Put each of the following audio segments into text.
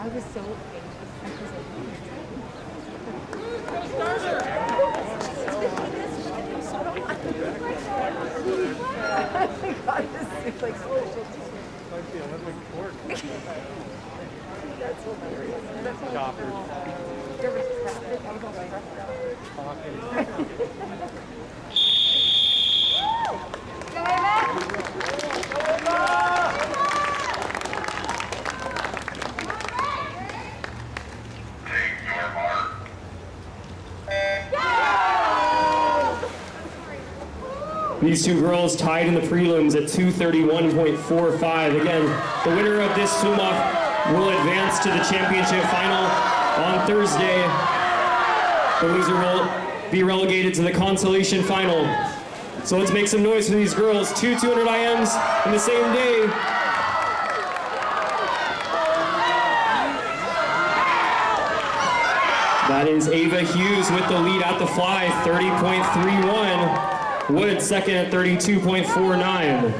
I was so anxious. God, this is like so that's hilarious. Chopper. These two girls tied in the prelims at 2:31.45. Again, the winner of this swim-off will advance to the championship final on Thursday. The loser will be relegated to the consolation final. So let's make some noise for these girls. Two 200 IMs in the same day. That is Ava Hughes with the lead at the fly, 30.31. Wood second at 32.49.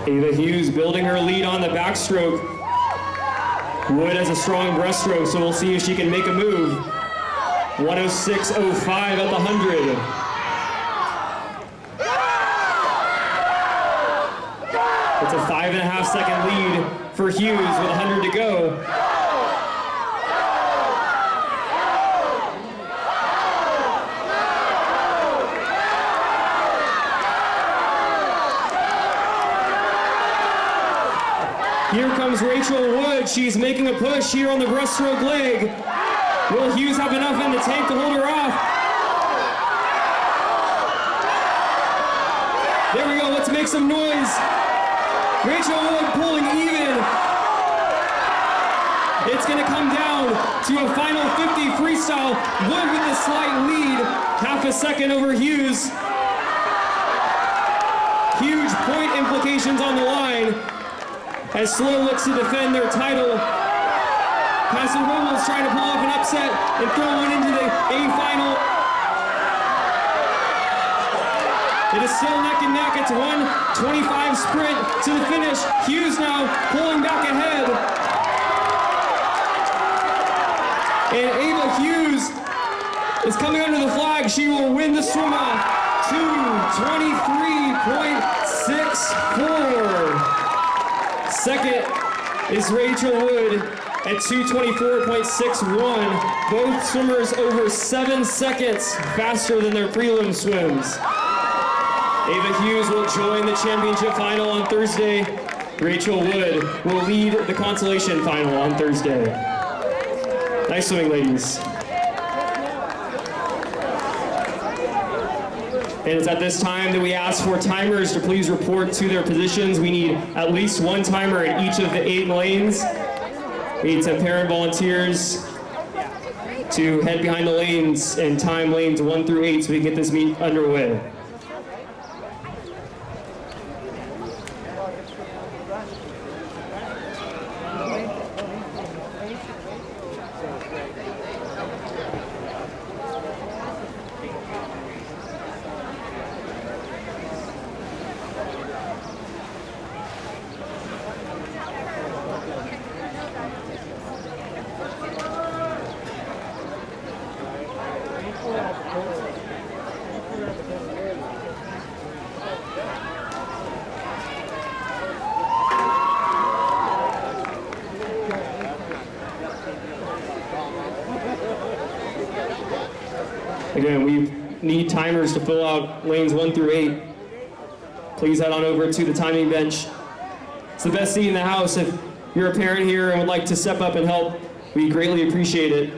Ava Hughes building her lead on the backstroke. Wood has a strong breaststroke, so we'll see if she can make a move. 106.05 at the 100. It's a 5.5 second lead for Hughes with 100 to go. Here comes Rachel Wood. She's making a push here on the breaststroke leg. Will Hughes have enough in the tank to hold her off? There we go, let's make some noise. Rachel Wood pulling even. It's gonna come down to a final 50 freestyle. Wood with a slight lead, half a second over Hughes. Huge point implications on the line as Slow looks to defend their title. Pastor Reynolds trying to pull off an upset and throw one into the A final. It is still neck and neck. It's 1:25 sprint to the finish. Hughes now pulling back ahead. And Ava Hughes is coming under the flag. She will win the swim-off. 2:23.64. Second is Rachel Wood at 2:24.61. Both swimmers over 7 seconds faster than their prelim swims. Ava Hughes will join the championship final on Thursday. Rachel Wood will lead the consolation final on Thursday. Nice swimming, ladies. And it's at this time that we ask for timers to please report to their positions. We need at least one timer in each of the 8 lanes. We need some parent volunteers to head behind the lanes and time lanes 1 through 8 so we can get this meet underway. Again, we need timers to fill out lanes 1 through 8. Please head on over to the timing bench. It's the best seat in the house. If you're a parent here and would like to step up and help, we greatly appreciate it.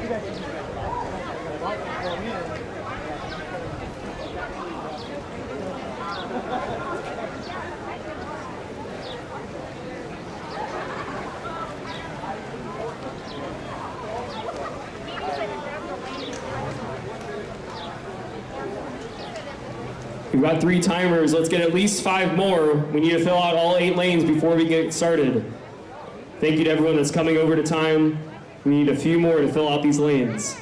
We've got 3 timers. Let's get at least 5 more. We need to fill out all 8 lanes before we get started. Thank you to everyone that's coming over to time. We need a few more to fill out these lanes.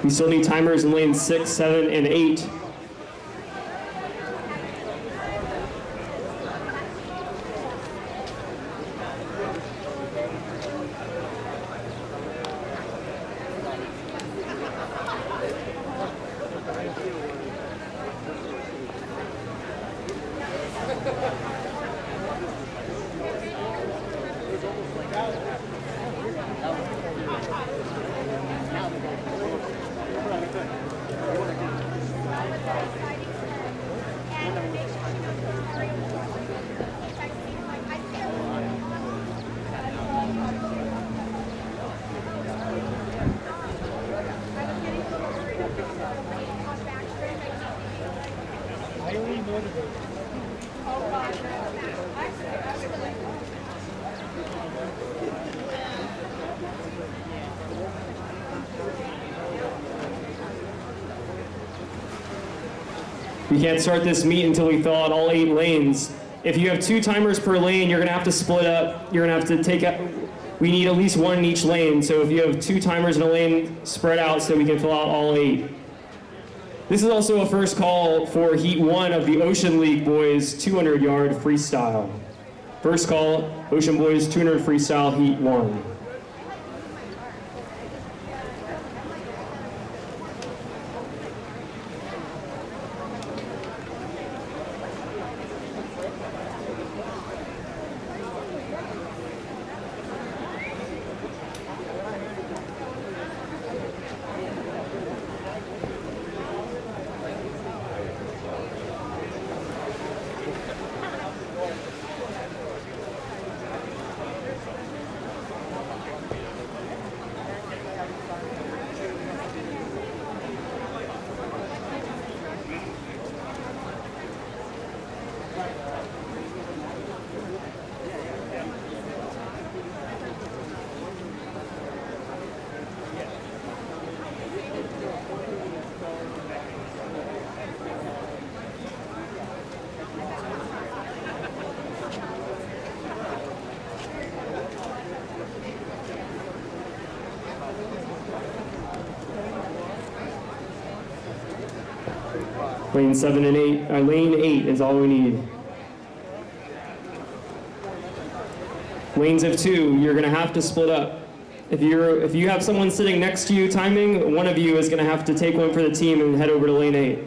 We still need timers in lanes 6, 7, and 8. We can't start this meet until we fill out all 8 lanes. If you have 2 timers per lane, you're gonna have to split up. You're gonna have to take out, we need at least 1 in each lane. So if you have 2 timers in a lane, spread out so we can fill out all 8. This is also a first call for Heat 1 of the Ocean League Boys 200-yard freestyle. First call, Ocean Boys 200 freestyle Heat 1. Lane 7 and 8, lane 8 is all we need. Lanes of 2, you're gonna have to split up. If you have someone sitting next to you timing, one of you is gonna have to take one for the team and head over to lane 8.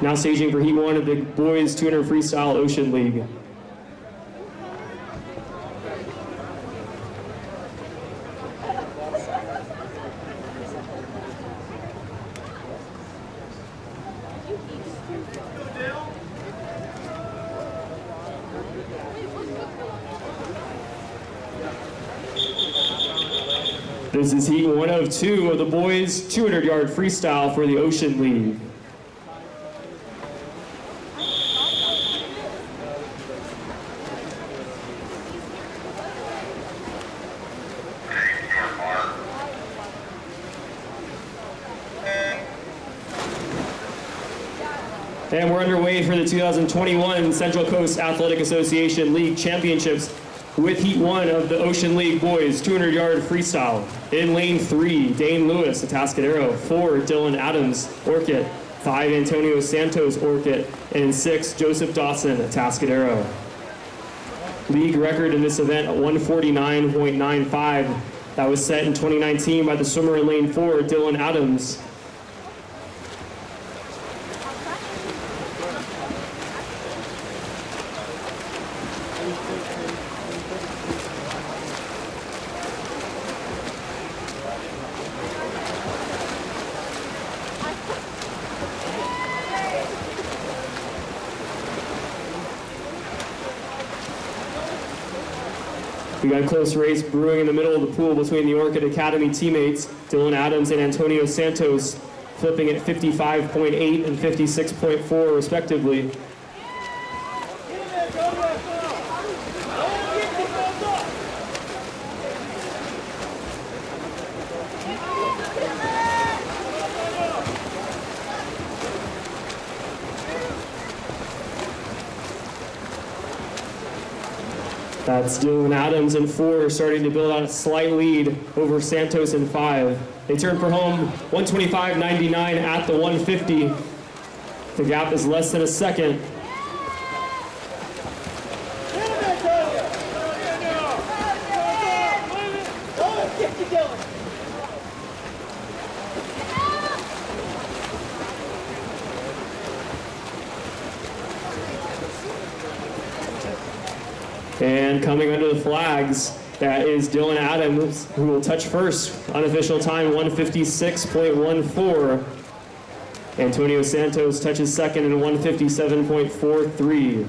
Now staging for Heat 1 of the Boys 200 Freestyle Ocean League. This is Heat 1 of 2 of the Boys 200-yard freestyle for the Ocean League. And we're underway for the 2021 Central Coast Athletic Association League Championships with Heat 1 of the Ocean League Boys 200-yard freestyle. In lane 3, Dane Lewis, Atascadero. 4, Dylan Adams, Orchid. 5, Antonio Santos, Orchid. And 6, Joseph Dawson, Atascadero. League record in this event, 149.95. That was set in 2019 by the swimmer in lane 4, Dylan Adams. We got a close race brewing in the middle of the pool between the Orchid Academy teammates, Dylan Adams and Antonio Santos, flipping at 55.8 and 56.4 respectively. That's Dylan Adams in 4, starting to build out a slight lead over Santos in 5. They turn for home, 125.99 at the 150. The gap is less than a second. And coming under the flags, that is Dylan Adams, who will touch first. Unofficial time, 156.14. Antonio Santos touches second in 157.43.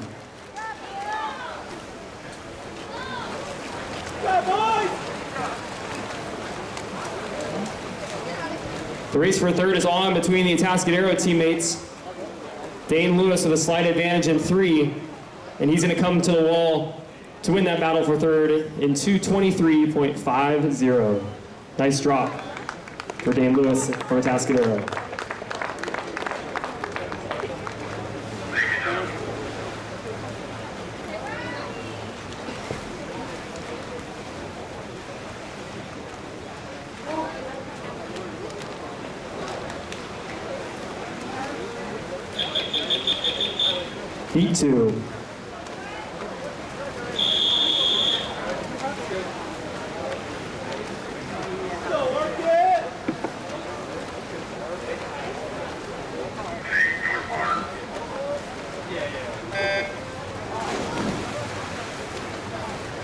The race for third is on between the Atascadero teammates. Dane Lewis with a slight advantage in 3, and he's going to come to the wall to win that battle for third in 2:23.50. Nice drop for Dane Lewis from Atascadero. Heat 2.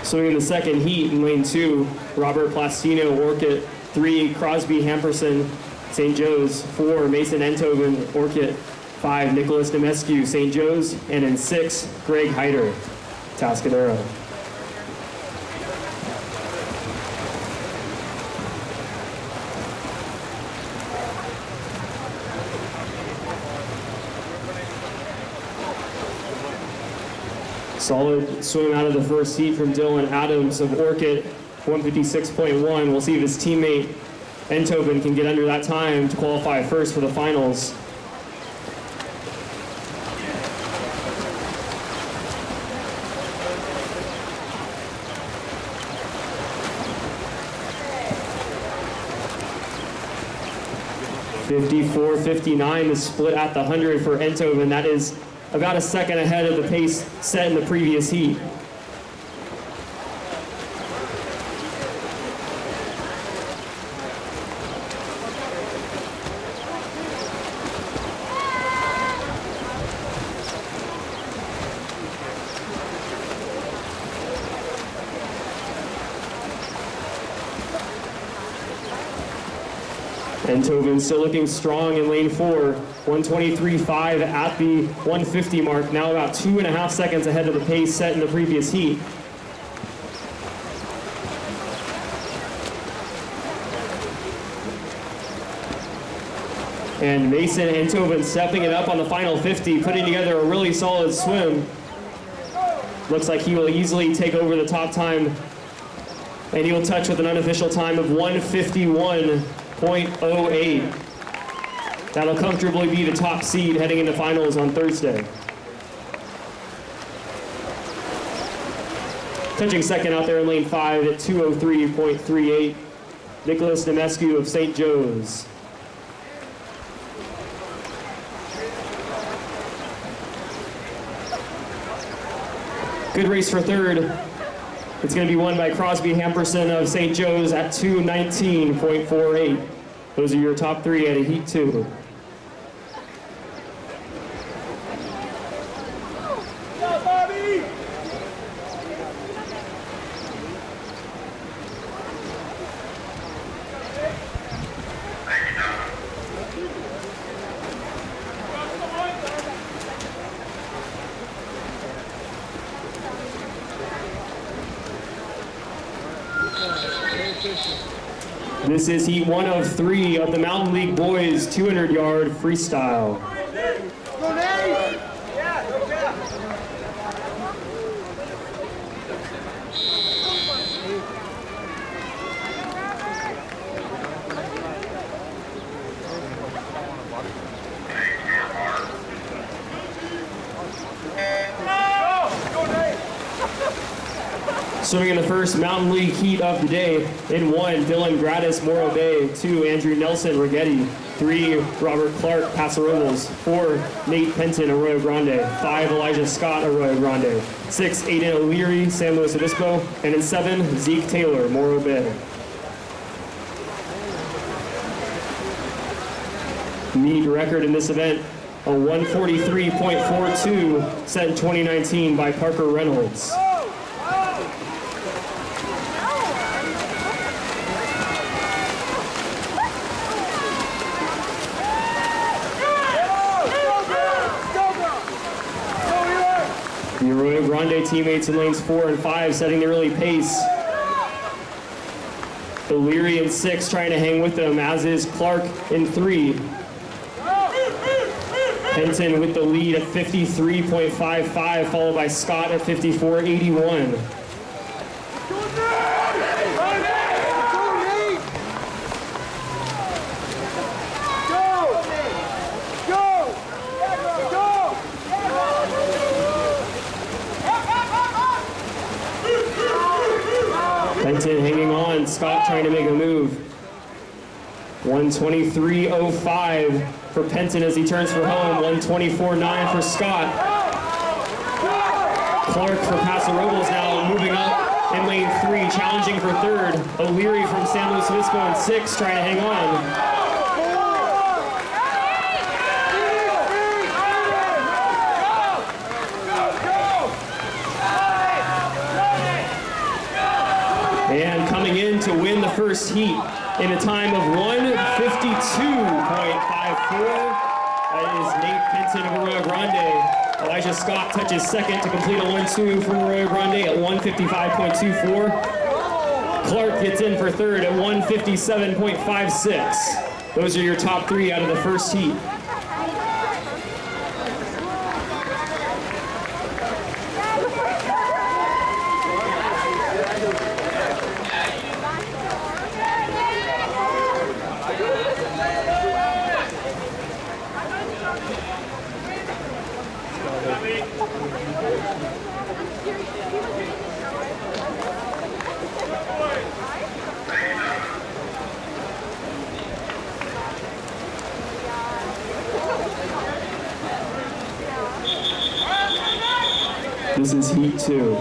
Swimming in the second heat in lane 2, Robert Plastino, Orchid. 3, Crosby Hamperson, St. Joe's. 4, Mason Enthoven, Orchid. 5, Nicholas Nemescu, St. Joe's. And in 6, Greg Heider, Atascadero. Solid swim out of the first heat from Dylan Adams of Orchid, 156.1. We'll see if his teammate Enthoven can get under that time to qualify first for the finals. .54.59, the split at the 100 for Enthoven. That is about a second ahead of the pace set in the previous heat. And Tobin still looking strong in lane 4. 123.5 at the 150 mark. Now about 2.5 seconds ahead of the pace set in the previous heat. And Mason and Tobin stepping it up on the final 50, putting together a really solid swim. Looks like he will easily take over the top time, and he will touch with an unofficial time of 151.08. That'll comfortably be the top seed heading into finals on Thursday. Touching second out there in lane 5 at 203.38, Nicholas Nemescu of St. Joe's. Good race for third. It's going to be won by Crosby Hamperson of St. Joe's at 219.48. Those are your top 3 at a heat 2. This is heat 1 of 3 of the Mountain League Boys 200-yard freestyle. Swimming in the first Mountain League heat of the day. In 1, Dylan Gratis, Morro Bay. 2, Andrew Nelson, Rigetti. 3, Robert Clark, Paso Robles. 4, Nate Penton, Arroyo Grande. 5, Elijah Scott, Arroyo Grande. 6, Aiden O'Leary, San Luis Obispo. And in 7, Zeke Taylor, Morro Bay. Meet record in this event, a 143.42 set in 2019 by Parker Reynolds. The Arroyo Grande teammates in lanes 4 and 5 setting the early pace. O'Leary in 6 trying to hang with them, as is Clark in 3. Penton with the lead at 53.55, followed by Scott at 54.81. Penton hanging on, Scott trying to make a move. 123.05 for Penton as he turns for home. 124.9 for Scott. Clark for Paso Robles now moving up in lane 3, challenging for third. O'Leary from San Luis Obispo in 6 trying to hang on. And coming in to win the first heat in a time of 152.54. That is Nate Penton of Arroyo Grande. Elijah Scott touches second to complete a 1-2 from Arroyo Grande at 155.24. Clark gets in for third at 157.56. Those are your top 3 out of the first heat. This is heat 2.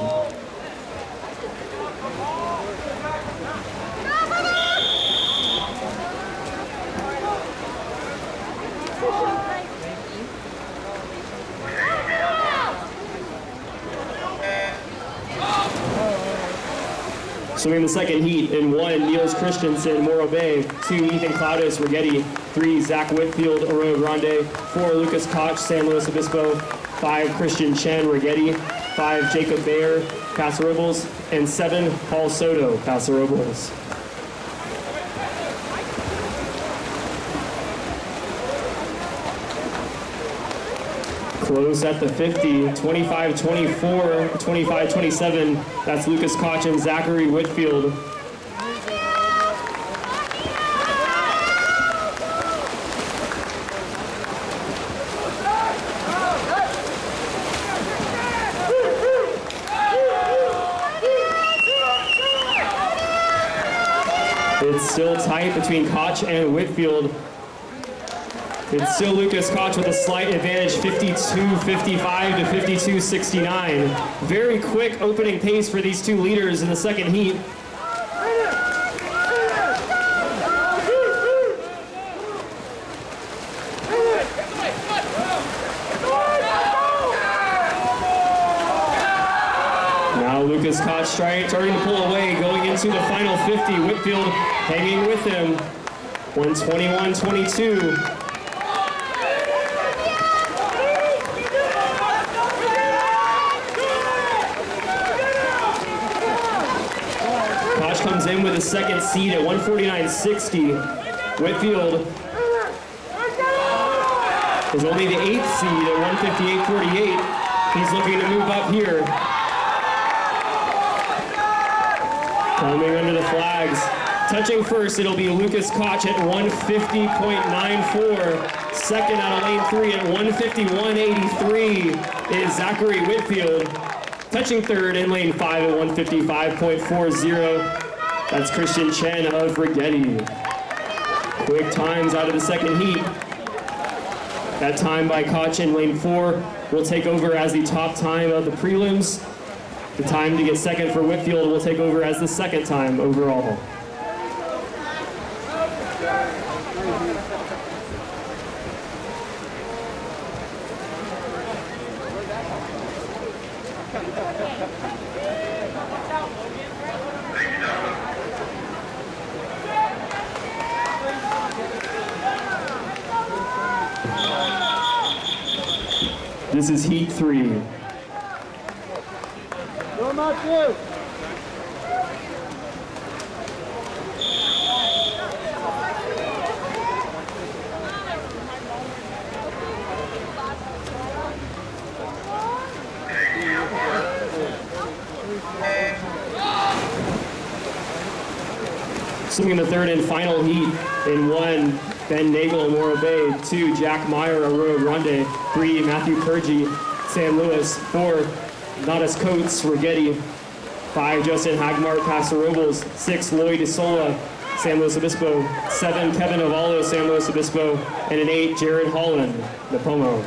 Swimming the second heat in 1, Niels Christensen, Morro Bay. 2, Ethan Claudius, Rigetti. 3, Zach Whitfield, Arroyo Grande. 4, Lucas Koch, San Luis Obispo. 5, Christian Chen, Rigetti. 5, Jacob Bayer, Paso Robles. And 7, Paul Soto, Paso Robles. Close at the 50, 25-24, 25-27. That's Lucas Koch and Zachary Whitfield. It's still tight between Koch and Whitfield. It's still Lucas Koch with a slight advantage, 52-55 to 52-69. Very quick opening pace for these two leaders in the second heat. Now Lucas Koch starting to pull away, going into the final 50. Whitfield hanging with him, 121-22. Comes in with a second seed at 149.60. Whitfield is only the 8th seed at 158.48. He's looking to move up here. Coming under the flags. Touching first, it'll be Lucas Koch at 150.94. Second out of lane 3 at 151.83 is Zachary Whitfield. Touching third in lane 5 at 155.40. That's Christian Chen of Rigetti. Quick times out of the second heat. That time by Koch in lane 4 will take over as the top time of the prelims. The time to get second for Whitfield will take over as the second time overall. This is heat 3. Go, Matthew! Swimming the third and final heat in 1, Ben Nagel, Morro Bay. 2, Jack Meyer, Arroyo Grande. 3, Matthew Purgie, San Luis. 4, Nadas Coates, Rigetti. 5, Justin Hagmart, Paso Robles. 6, Lloyd Isola, San Luis Obispo. 7, Kevin Avalo, San Luis Obispo. And an 8, Jared Holland, Napomo.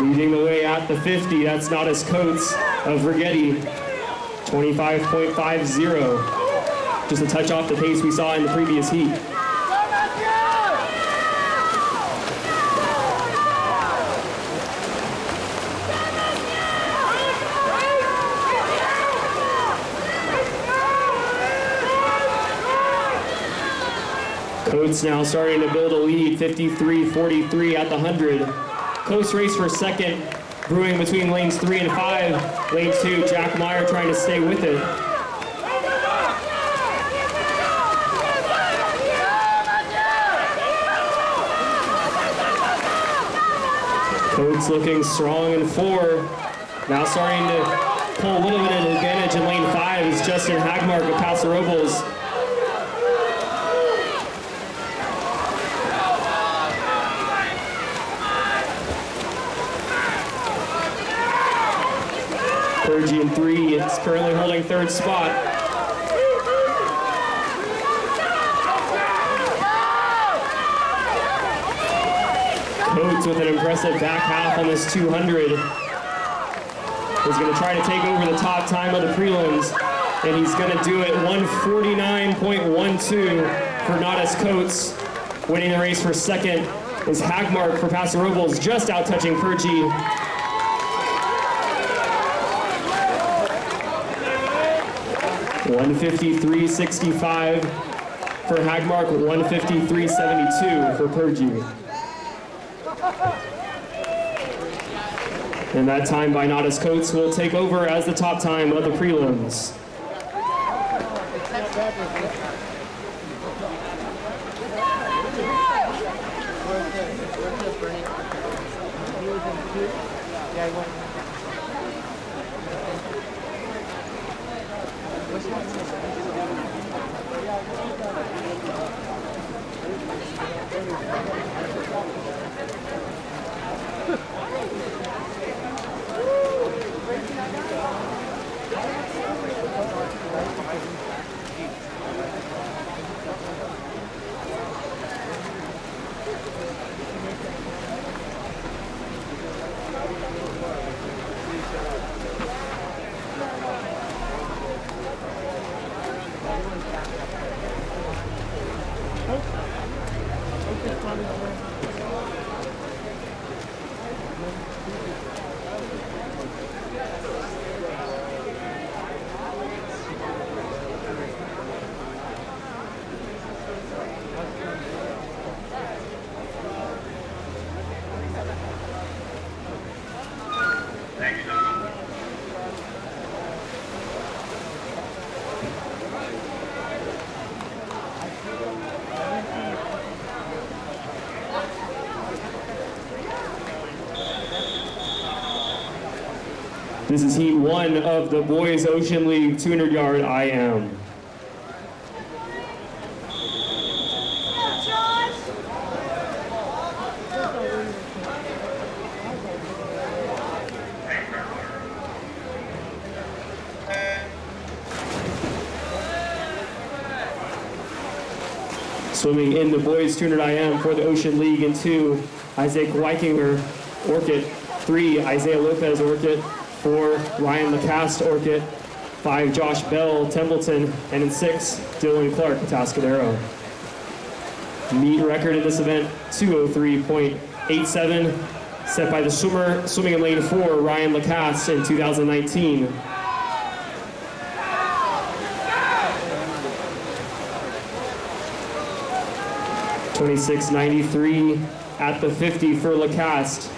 Leading the way at the 50, that's Nadas Coates of Rigetti. 25.50. Just a touch off the pace we saw in the previous heat. Coates now starting to build a lead, 53-43 at the 100. Close race for second, brewing between lanes 3 and 5. Lane 2, Jack Meyer trying to stay with it. Coates looking strong in 4. Now starting to pull a little bit of advantage in lane 5 is Justin Hagmark of Paso Robles. Purgie in 3, it's currently holding third spot. Coates with an impressive back half on this 200. He's going to try to take over the top time of the prelims, and he's going to do it 149.12 for Nadas Coates. Winning the race for second is Hagmark for Paso Robles, just out touching Purgie. 153.65 for Hagmark, 153.72 for Purgie. And that time by Nadas Coates will take over as the top time of the prelims. This is heat one of the Boys Ocean League 200-yard IM. Swimming in the Boys 200 IM for the Ocean League in 2, Isaac Weikinger, Orchid. 3, Isaiah Lopez, Orchid. 4, Ryan Lacaste, Orchid. 5, Josh Bell, Templeton. And in 6, Dylan Clark, Atascadero. Meet record in this event, 2:03.87, set by the swimmer swimming in lane 4, Ryan Lacaste, in 2019. $26.93 at the 50 for Lacaste.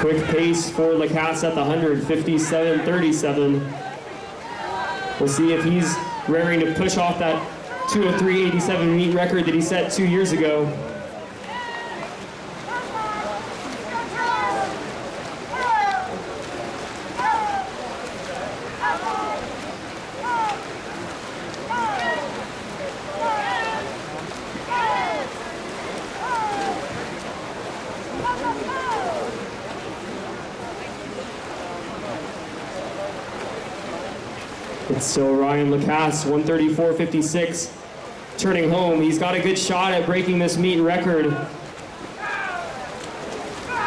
Quick pace for Lacaste at the 100, 57.37. We'll see if he's raring to push off that 2:03.87 meet record that he set 2 years ago. It's still Ryan Lacaste, 1:34.56, turning home. He's got a good shot at breaking this meet record.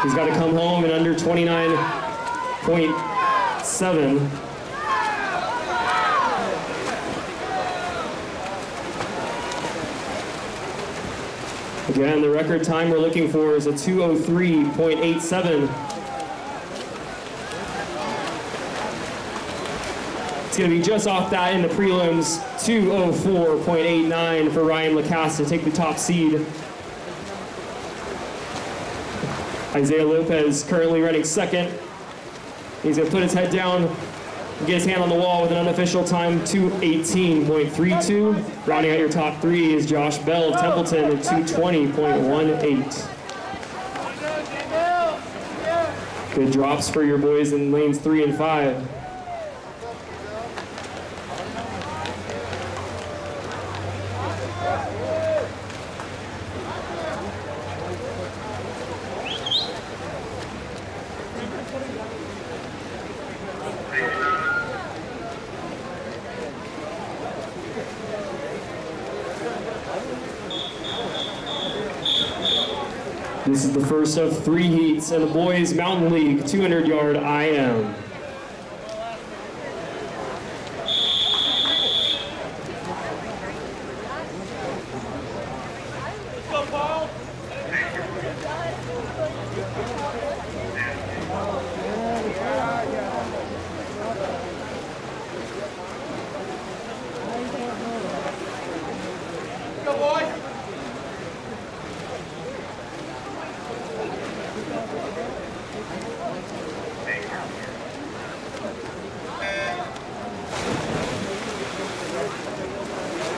He's got to come home in under 29.7. Again, the record time we're looking for is a 2:03.87. It's going to be just off that in the prelims, 2:04.89 for Ryan Lacaste to take the top seed. Isaiah Lopez currently running second. He's going to put his head down and get his hand on the wall with an unofficial time, 2:18.32. Rounding out your top three is Josh Bell, Templeton, at 2:20.18. Good drops for your boys in lanes 3 and 5. This is the first of 3 heats in the Boys Mountain League 200-yard IM.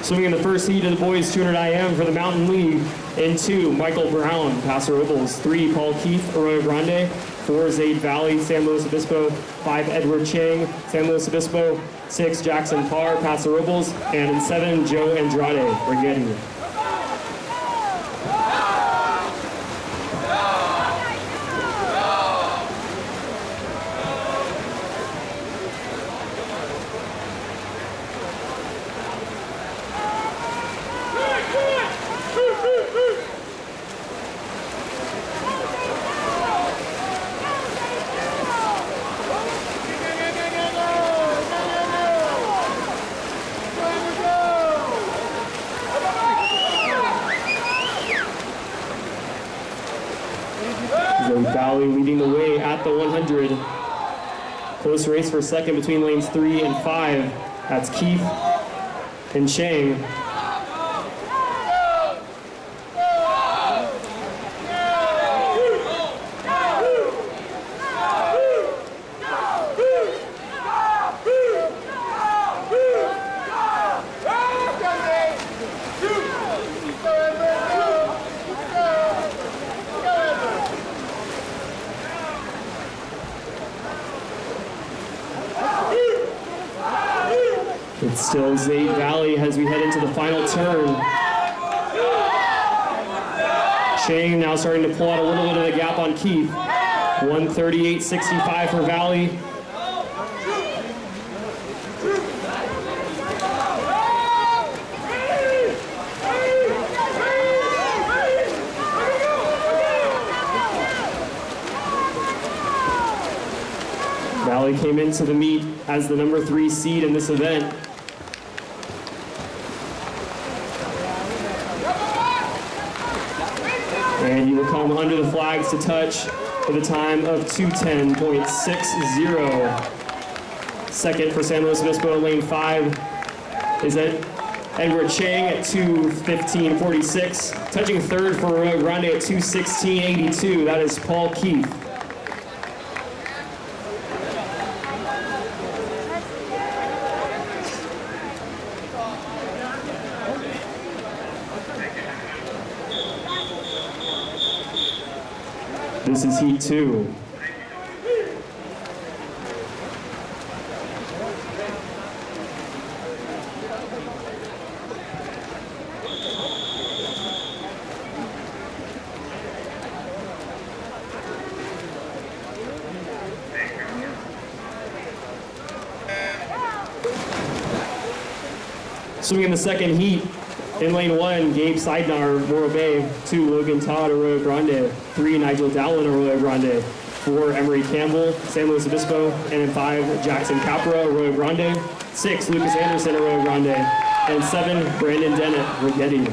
Swimming in the first heat of the boys 200 IM for the Mountain League. In 2, Michael Brown, Paso Robles. 3, Paul Keith, Arroyo Grande. 4, Zaid Valley, San Luis Obispo. 5, Edward Chang, San Luis Obispo. 6, Jackson Parr, Paso Robles. And in 7, Joe Andrade, Rigetti. Valley leading the way at the 100. Close race for second between lanes 3 and 5. That's Keith and Chang. It's still Zaid Valley as we head into the final turn. Chang now starting to pull out a little bit of the gap on Keith. 138.65 for Valley. Valley came into the meet as the number 3 seed in this event. And he will come under the flags to touch with a time of 2:10.60. Second for San Luis Obispo, lane 5 is Edward Chang at 2:15.46. Touching third for Arroyo Grande at 2:16.82. That is Paul Keith. This is heat 2. Swimming in the second heat, in lane 1, Gabe Seidnar, Morro Bay. 2, Logan Todd, Arroyo Grande. 3, Nigel Dowlin, Arroyo Grande. 4, Emery Campbell, San Luis Obispo. And in 5, Jackson Capra, Arroyo Grande. 6, Lucas Anderson, Arroyo Grande. And 7, Brandon Dennett, Rigetti.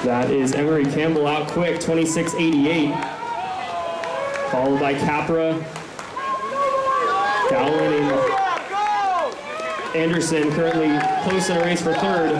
That is Emery Campbell out quick, 26.88. Followed by Capra, Dowling, and Anderson currently close in a race for third.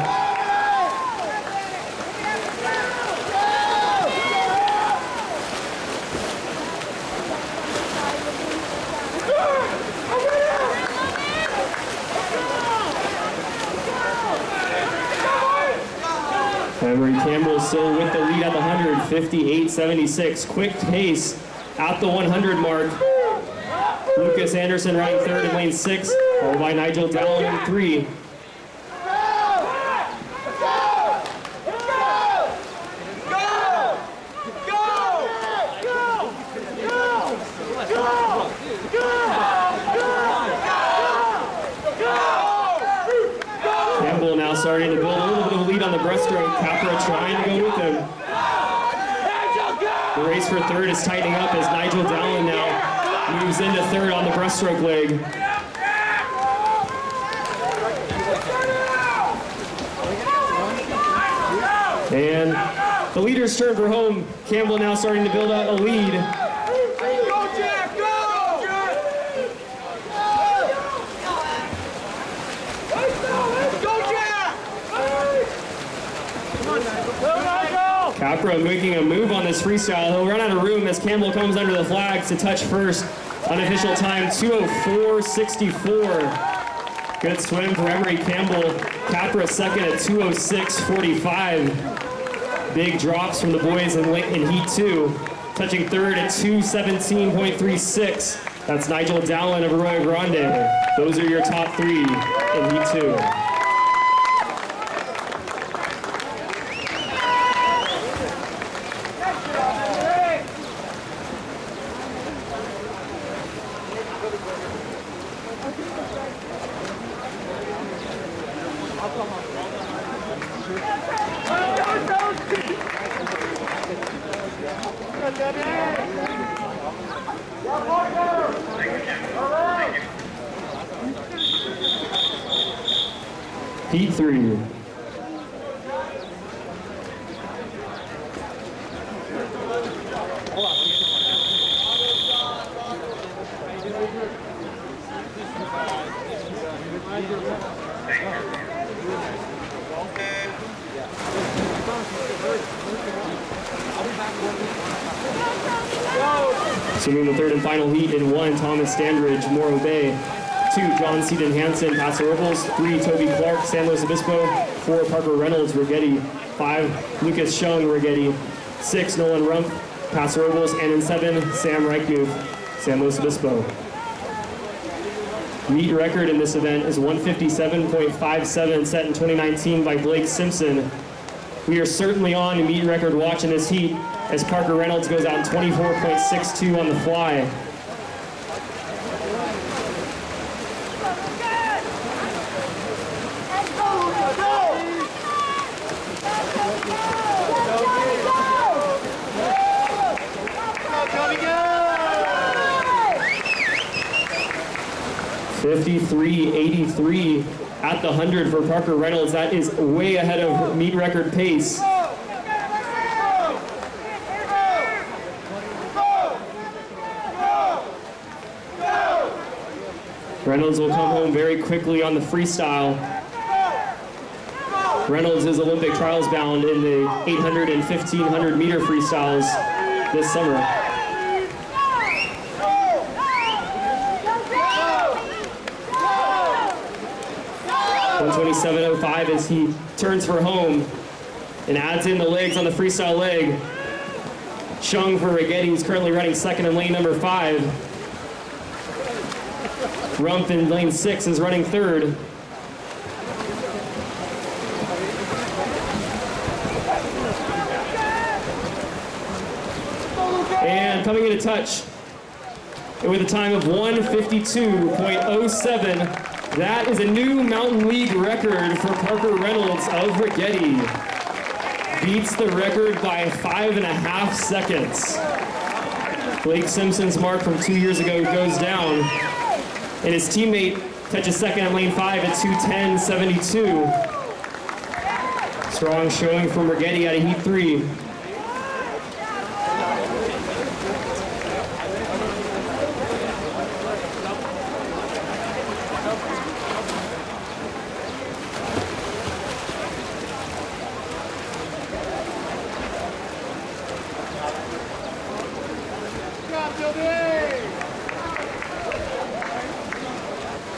Emery Campbell still with the lead at the 100, 58.76. Quick pace at the 100 mark. Lucas Anderson running third in lane 6, followed by Nigel Dallin in 3. Campbell now starting to build a little bit of a lead on the breaststroke. Capra trying to go with him. The race for third is tightening up as Nigel Dallin now moves into third on the breaststroke leg. And the leader's turn for home. Campbell now starting to build out a lead. Go, Jack, go! Go, Jack! Come on, Nigel. Go, Nigel! Capra making a move on this freestyle. He'll run out of room as Campbell comes under the flags to touch first. Unofficial time 2:04.64. Good swim for Emery Campbell. Capra second at 2:06.45. Big drops from the boys in heat 2. Touching third at 2:17.36. That's Nigel Dallin of Arroyo Grande. Those are your top 3 in heat 2. Heat 3. Swimming the third and final heat in 1, Thomas Standridge, Morro Bay. 2, John Seaton Hansen, Paso Robles. 3, Toby Clark, San Luis Obispo. 4, Parker Reynolds, Rigetti. 5, Lucas Shung, Rigetti. 6, Nolan Rump, Paso Robles. And in 7, Sam Reichmuth, San Luis Obispo. Meet record in this event is 157.57, set in 2019 by Blake Simpson. We are certainly on meet record watch in this heat as Parker Reynolds goes out in 24.62 on the fly. .53.83 at the 100 for Parker Reynolds. That is way ahead of meet record pace. Reynolds will come home very quickly on the freestyle. Reynolds is Olympic trials bound in the 800 and 1500 meter freestyles this summer. 127.05 as he turns for home and adds in the legs on the freestyle leg. Shung for Rigetti, who's currently running second in lane number 5. Rump in lane 6 is running third. And coming into touch with a time of 1:52.07. That is a new Mountain League record for Parker Reynolds of Rigetti. Beats the record by 5.5 seconds. Blake Simpson's mark from 2 years ago goes down, and his teammate touches second in lane 5 at 2:10.72. Strong showing from Rigetti out of heat 3.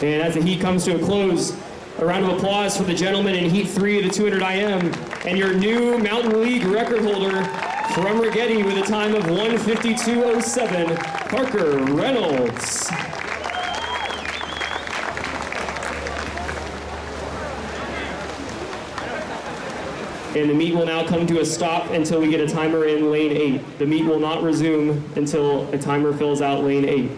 And as the heat comes to a close, a round of applause for the gentleman in heat 3 of the 200 IM and your new Mountain League record holder from Rigetti with a time of 1:52.07, Parker Reynolds. And the meet will now come to a stop until we get a timer in lane 8. The meet will not resume until a timer fills out lane 8.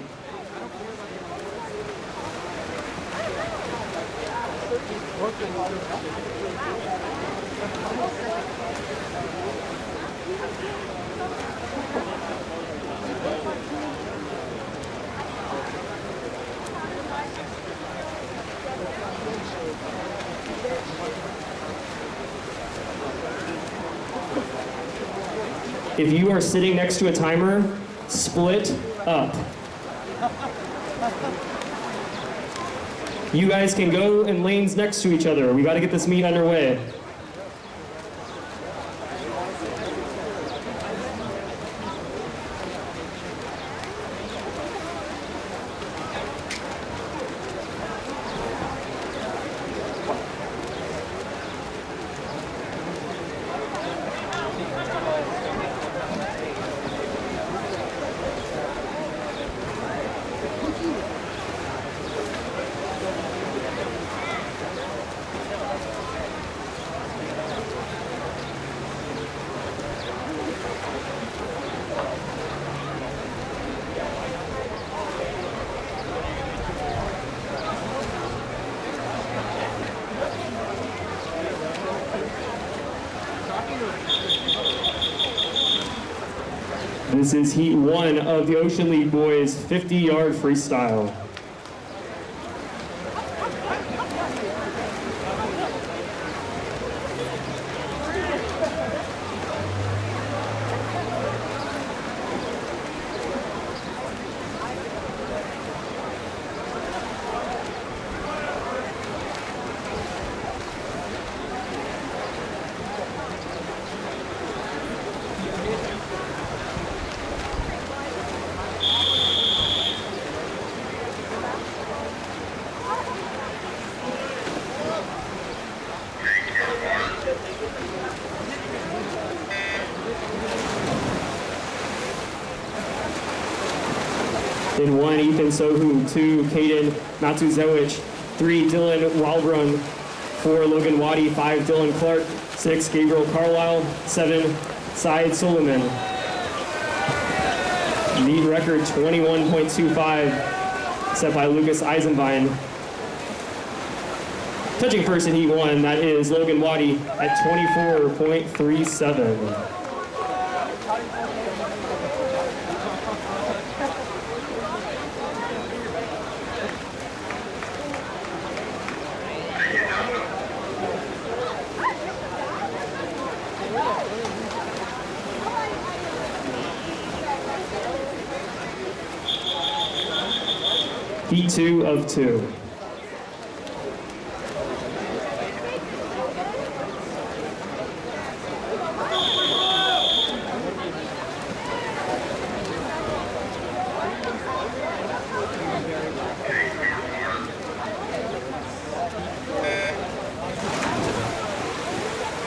If you are sitting next to a timer, split up. You guys can go in lanes next to each other. We got to get this meet underway. This is Heat 1 of the Ocean League boys 50-yard freestyle. In 1, Ethan Sohu. 2, Caden Matuzewicz. 3, Dylan Wildrun. 4, Logan Waddy. 5, Dylan Clark. 6, Gabriel Carlisle. 7, Syed Suleiman. Meet record 21.25 set by Lucas Eisenbein. Touching first in Heat 1, that is Logan Waddy at 24.37. Heat 2 of 2.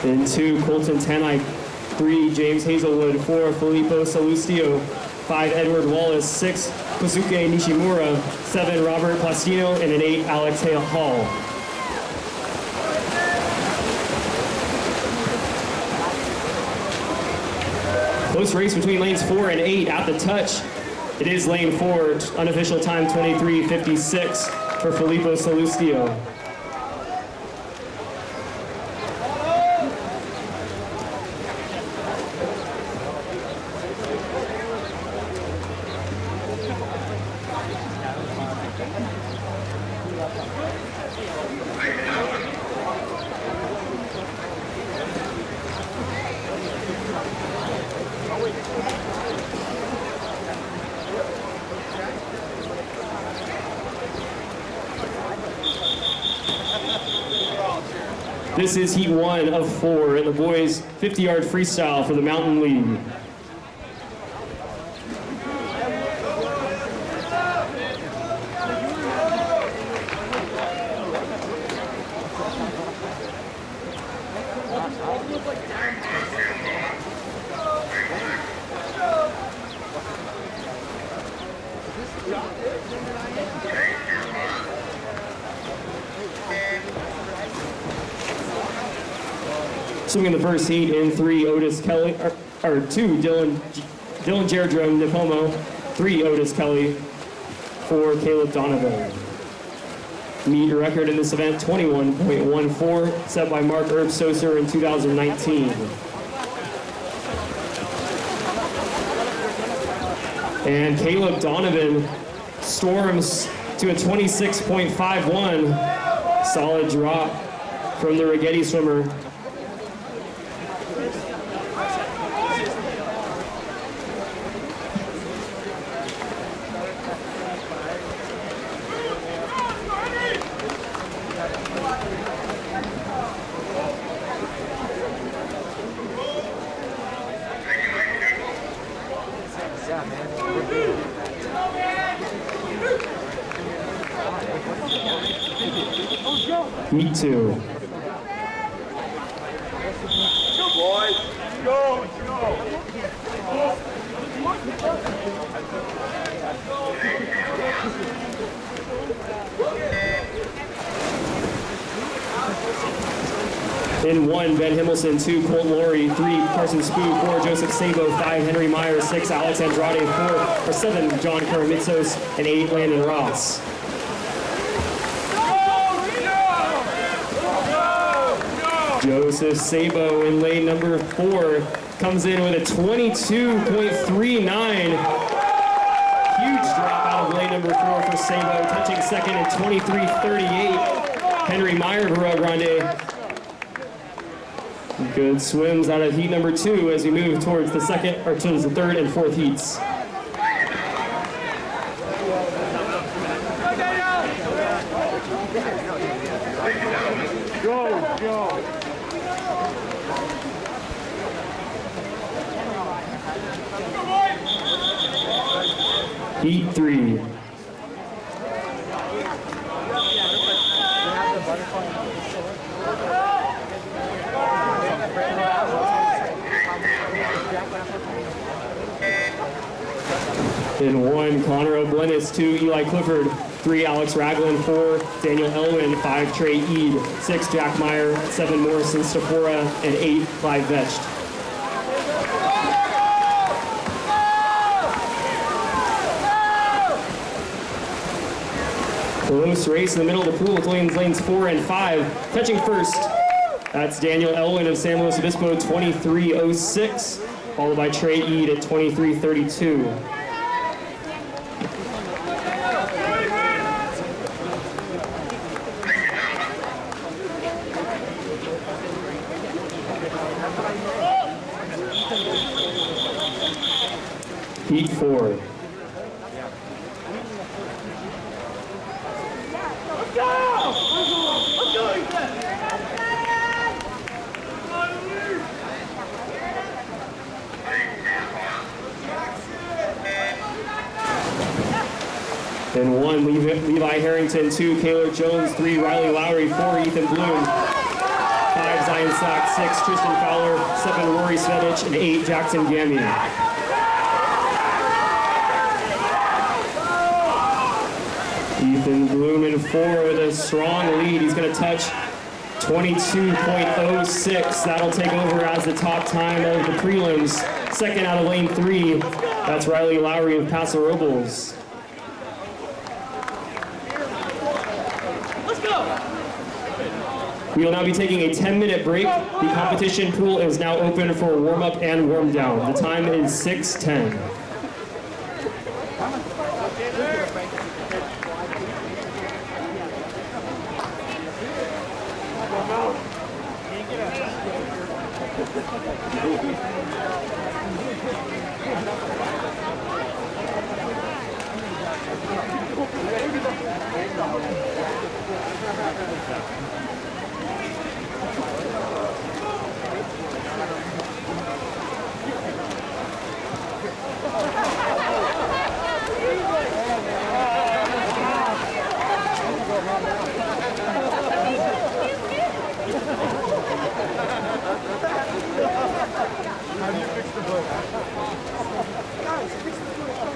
In 2, Colton Tanai. 3, James Hazelwood. 4, Filippo Salustio. 5, Edward Wallace. 6, Kosuke Nishimura. 7, Robert Plastino. And an 8, Alex Hall. Close race between lanes 4 and 8 at the touch. It is lane 4, unofficial time 23:56 for Filippo Salustio. This is Heat 1 of 4 in the boys 50-yard freestyle for the Mountain League. Swinging the first heat in 3, Otis Kelly, or 2, Dylan Jerdrum Nipomo. 3, Otis Kelly. 4, Caleb Donovan. Meet record in this event 21.14, set by Mark Erbstoser in 2019. And Caleb Donovan storms to a 26.51. Solid drop from the Rigetti swimmer. Heat 2. Go, boys. Go. In 1, Ben Himmelson. 2, Colt Laurie. 3, Carson Spoo. 4, Joseph Sabo. 5, Henry Myers. 6, Alex Andrade. 7, John Karamitsos. And 8, Landon Ross. Joseph Sabo in lane number 4 comes in with a 22.39. Huge drop out of lane number 4 for Sabo, touching second at 23.38. Henry Meyer, Rio Grande. Good swims out of heat number 2 as we move towards the third and fourth heats. Go. Heat 3. In 1, Connor O'Blennis. 2, Eli Clifford. 3, Alex Ragland. 4, Daniel Elwin. 5, Trey Ead. 6, Jack Meyer. 7, Morrison Stafora. And 8, Clive Vetcht. Close race in the middle of the pool with lanes 4 and 5. Touching first, that's Daniel Elwin of San Luis Obispo, 23.06, followed by Trey Ead at 23.32. Heat 4. In 1, Levi Harrington. 2, Kaylor Jones. 3, Riley Lowry. 4, Ethan Bloom. 5, Zion Sack. 6, Tristan Fowler. 7, Rory Svedich. And 8, Jackson Gammy. Ethan Bloom in 4 with a strong lead. He's going to touch 22.06. That'll take over as the top time of the prelims. Second out of lane 3, that's Riley Lowry of Paso Robles. Let's go! We will now be taking a 10-minute break. The competition pool is now open for warm-up and warm-down. The time is 6:10. How do you fix the boat? Guys, fix the boat.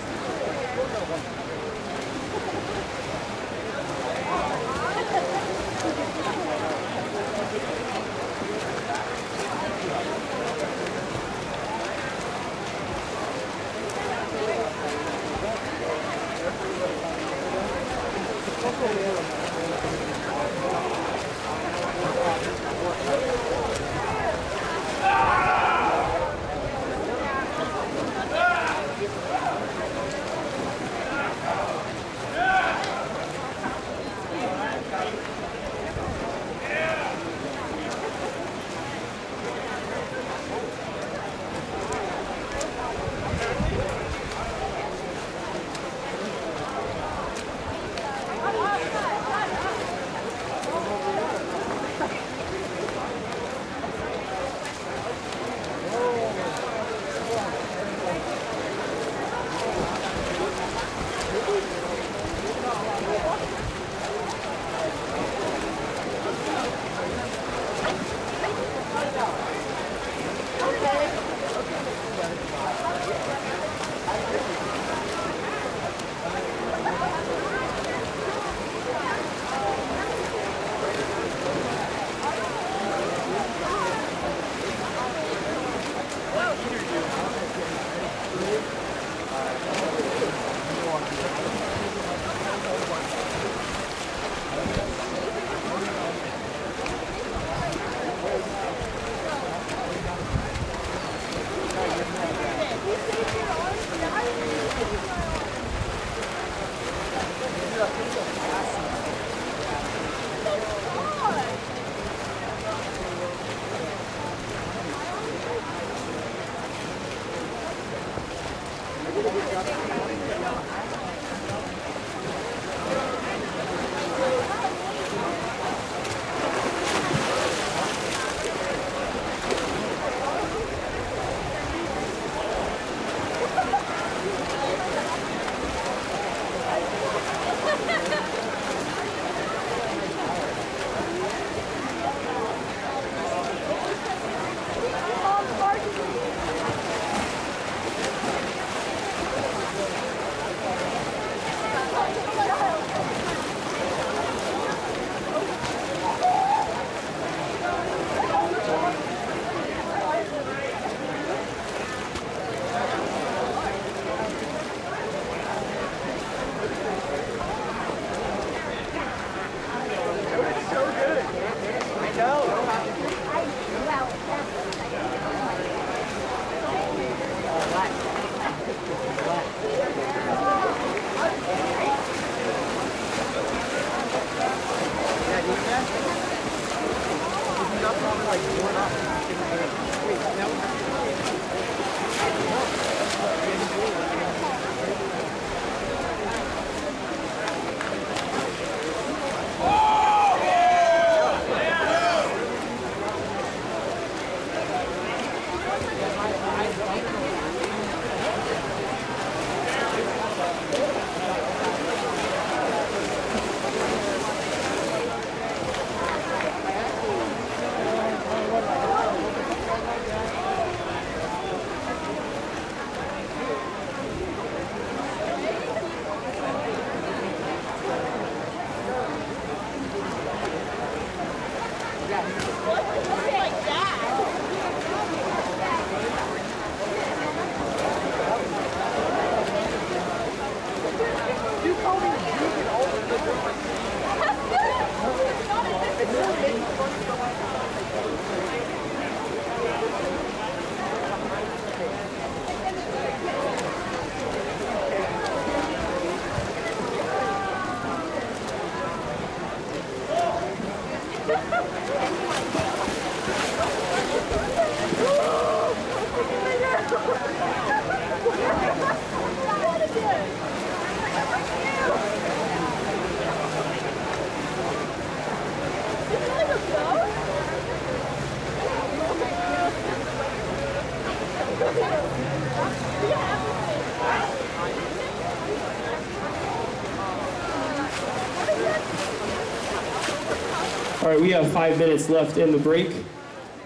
All right, we have 5 minutes left in the break,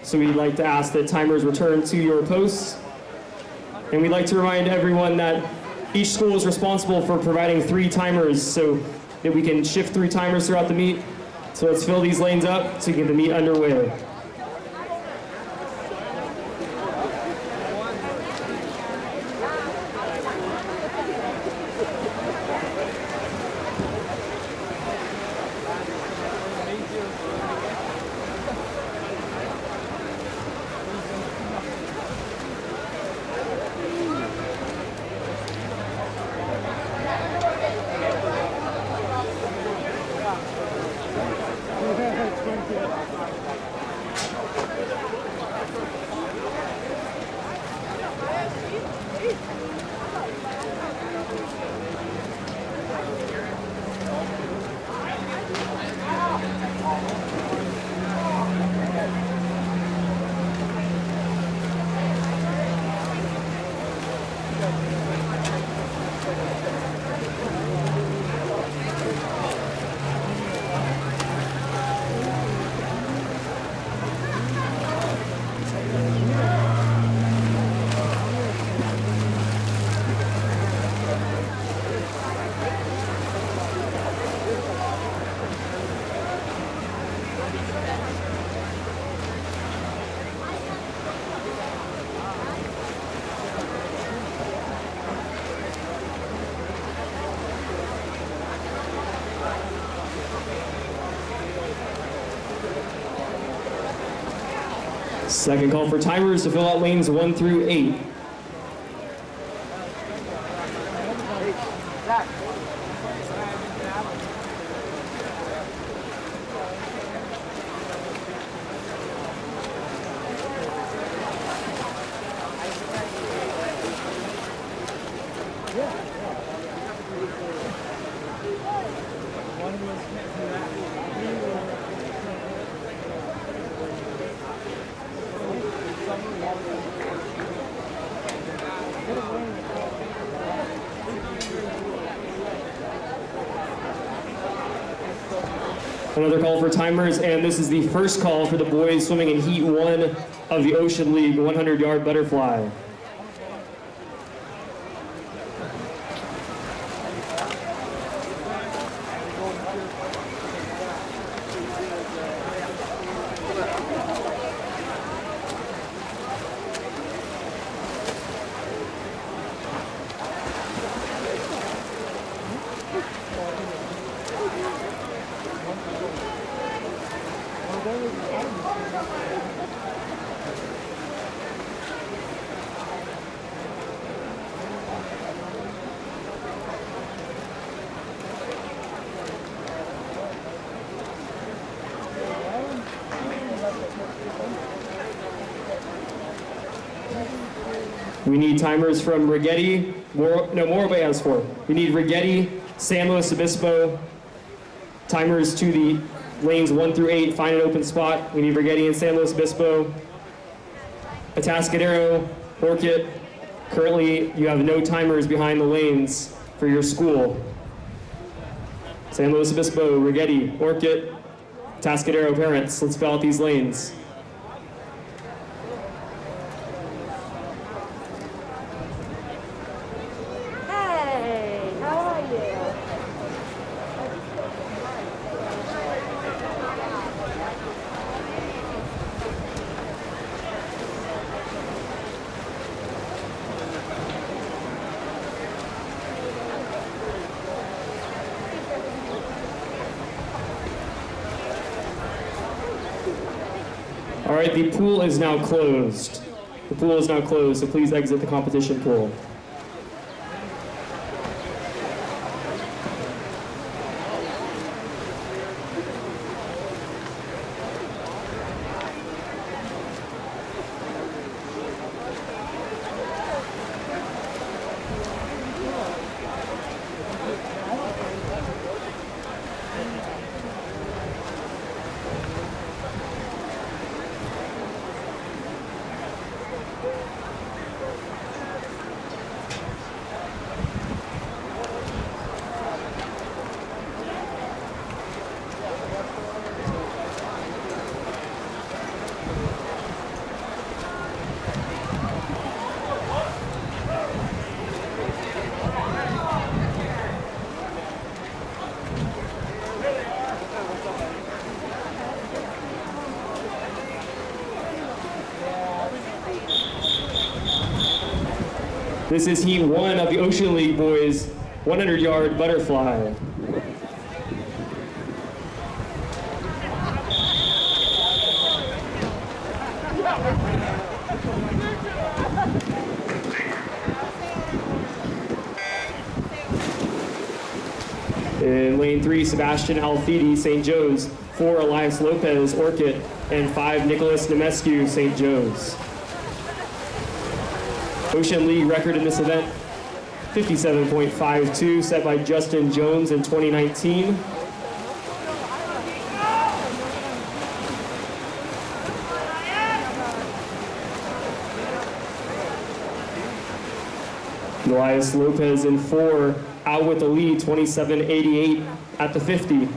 so we'd like to ask that timers return to your posts. And we'd like to remind everyone that each school is responsible for providing 3 timers so that we can shift 3 timers throughout the meet. So let's fill these lanes up to get the meet underway. Second call for timers to fill out lanes 1 through 8. Another call for timers, and this is the first call for the boys swimming in Heat 1 of the Ocean League 100-yard butterfly. We need timers from Rigetti, Morobay has 4. We need Rigetti, San Luis Obispo, timers to the lanes 1 through 8, find an open spot. We need Rigetti and San Luis Obispo. Atascadero, Orchid, currently you have no timers behind the lanes for your school. San Luis Obispo, Rigetti, Orchid, Atascadero parents, let's fill out these lanes. All right, the pool is now closed. The pool is now closed, so please exit the competition pool. This is Heat 1 of the Ocean League boys 100-yard butterfly. In lane 3, Sebastian Alfidi, St. Joe's. 4, Elias Lopez, Orchid. And 5, Nicholas Nemescu, St. Joe's. Ocean League record in this event, 57.52, set by Justin Jones in 2019. Elias Lopez in 4, out with the lead, 27.88 at the 50.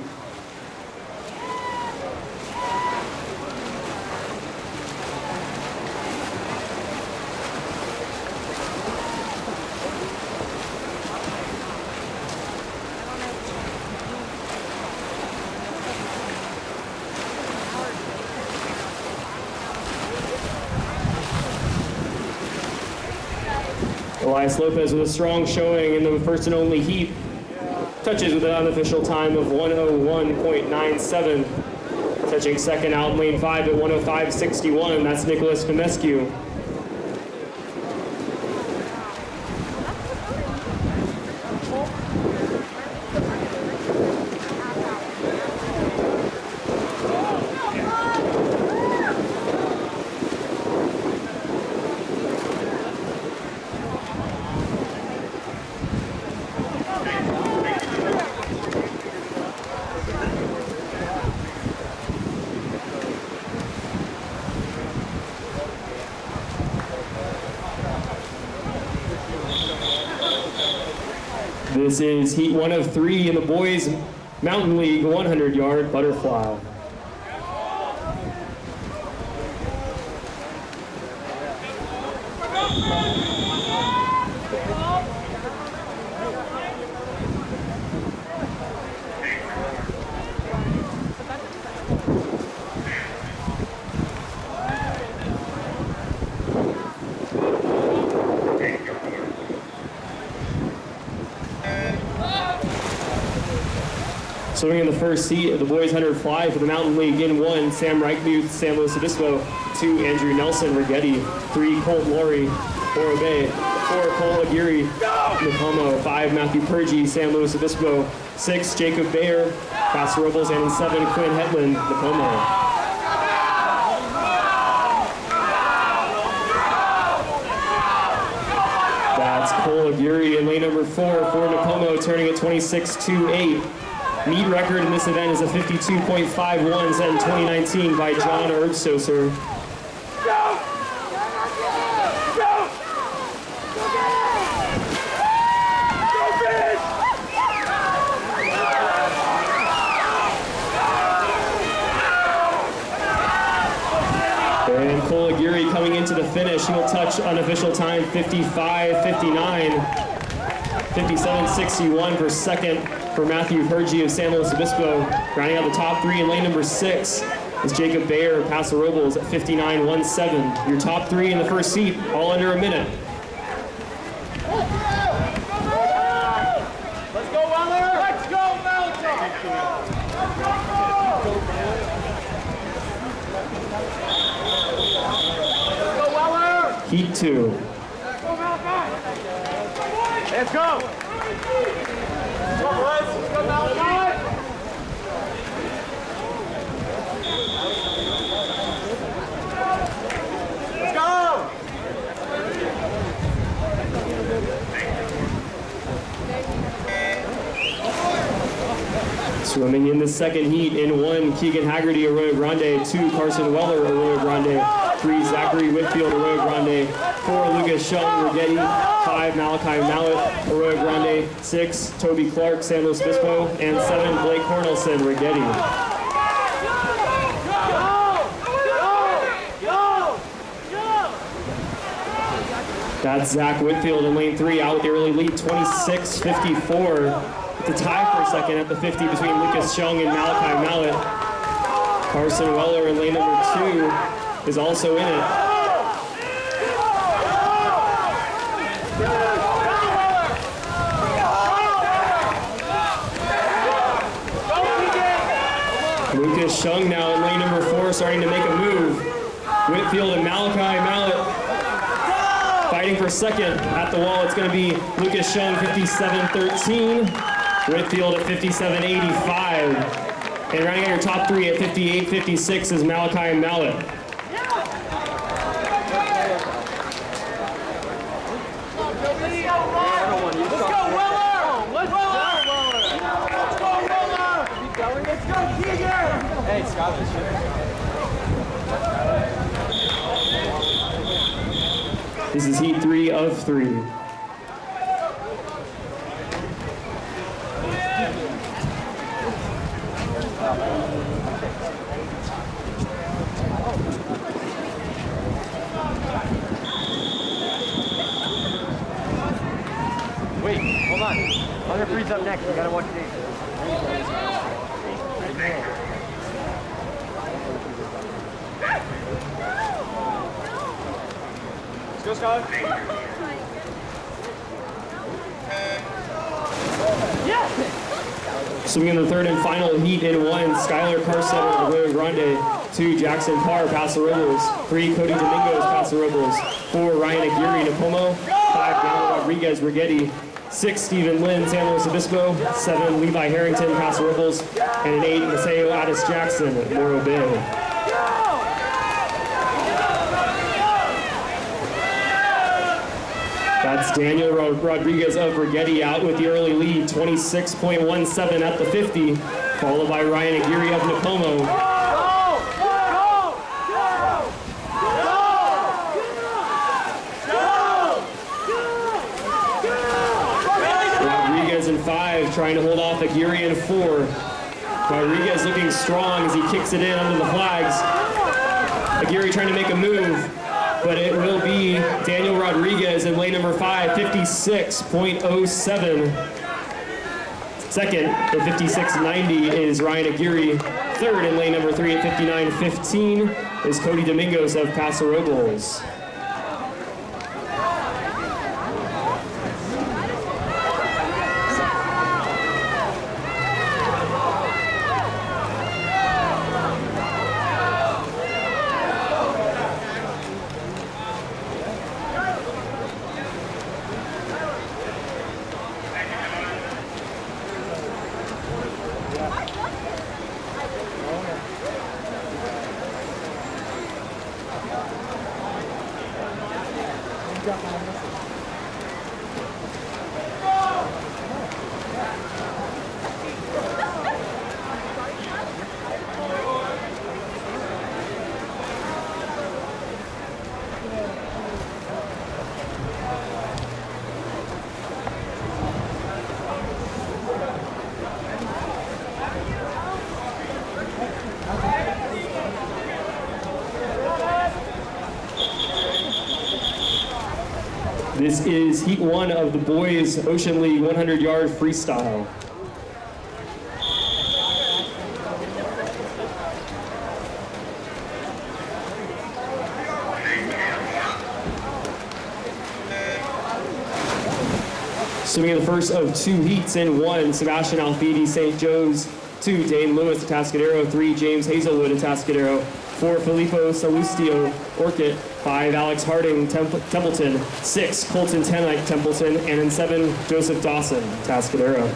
Elias Lopez with a strong showing in the first and only heat. Touches with an unofficial time of 101.97. Touching second out in lane 5 at 105.61. That's Nicholas Nemescu. This is Heat 1 of 3 in the boys Mountain League 100-yard butterfly. Swimming in the first seat of the boys 100 fly for the Mountain League in 1, Sam Reichmuth, San Luis Obispo. 2, Andrew Nelson, Rigetti. 3, Colt Laurie, Orobe. 4, Cole Aguirre, Nipomo. 5, Matthew Purgie, San Luis Obispo. 6, Jacob Bayer, Paso Robles. And in 7, Quinn Hetland, Nipomo. That's Cole Aguirre in lane number 4 for Nipomo, turning at 26.28. Meet record in this event is a 52.51 set in 2019 by John Erbstoser. And Cole Aguirre coming into the finish. He'll touch unofficial time 55.59. 57.61 for second for Matthew Purgie of San Luis Obispo. Rounding out the top 3 in lane number 6 is Jacob Bayer of Paso Robles at 59.17. Your top 3 in the first seat, all under a minute. Let's go, Weller! Let's go, Malachi! Let's go, Weller! Heat 2. Let's go, Malachi! Let's go! Let's go, boys! Let's go, Malachi! Let's go! Swimming in the second heat in 1, Keegan Haggerty, Arroyo Grande. 2, Carson Weller, Arroyo Grande. 3, Zachary Whitfield, Arroyo Grande. 4, Lucas Shung, Rigetti. 5, Malachi Mallet, Arroyo Grande. 6, Toby Clark, San Luis Obispo. And 7, Blake Cornelson, Rigetti. That's Zach Whitfield in lane 3, out with the early lead, 26.54. To tie for a second at the 50 between Lucas Shung and Malachi Mallet. Carson Weller in lane number 2 is also in it. Shung now in lane number 4 starting to make a move. Whitfield and Malachi Mallet fighting for second. At the wall, it's going to be Lucas Shung, 57-13. Whitfield at 57-85. And running out your top 3 at 58-56 is Malachi and Mallet. Hey, Skyler. This is heat 3 of 3. Wait, hold on. Other three's up next. We gotta watch these. Let's go, Skyler. Swimming in the third and final heat in 1, Skylar Carsetter of Rio Grande. 2, Jackson Parr, Paso Robles. 3, Cody Domingos, Paso Robles. 4, Ryan Aguirre, Napomo. 5, Daniel Rodriguez, Rigetti. 6, Stephen Lynn, San Luis Obispo. 7, Levi Harrington, Paso Robles. And an 8, Maseo Addis Jackson, Morro Bay. That's Daniel Rodriguez of Rigetti out with the early lead, 26.17 at the 50, followed by Ryan Aguirre of Napomo. Rodriguez in 5, trying to hold off Aguirre in 4. Rodriguez looking strong as he kicks it in under the flags. Aguirre trying to make a move, but it will be Daniel Rodriguez in lane number 5, 56.07. Second at 56.90 is Ryan Aguirre. Third in lane number 3 at 59.15 is Cody Domingos of Paso Robles. This is heat 1 of the boys Ocean League 100-yard freestyle. Swimming in the first of 2 heats in 1, Sebastian Alfidi, St. Joe's. 2, Dane Lewis, Atascadero. 3, James Hazelwood, Atascadero. 4, Filippo Salustio, Orchid. 5, Alex Harding, Templeton. 6, Colton Tenite, Templeton. And in 7, Joseph Dawson, Atascadero.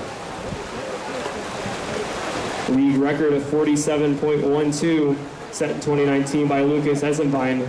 League record of 47.12, set in 2019 by Lucas Eisenbein.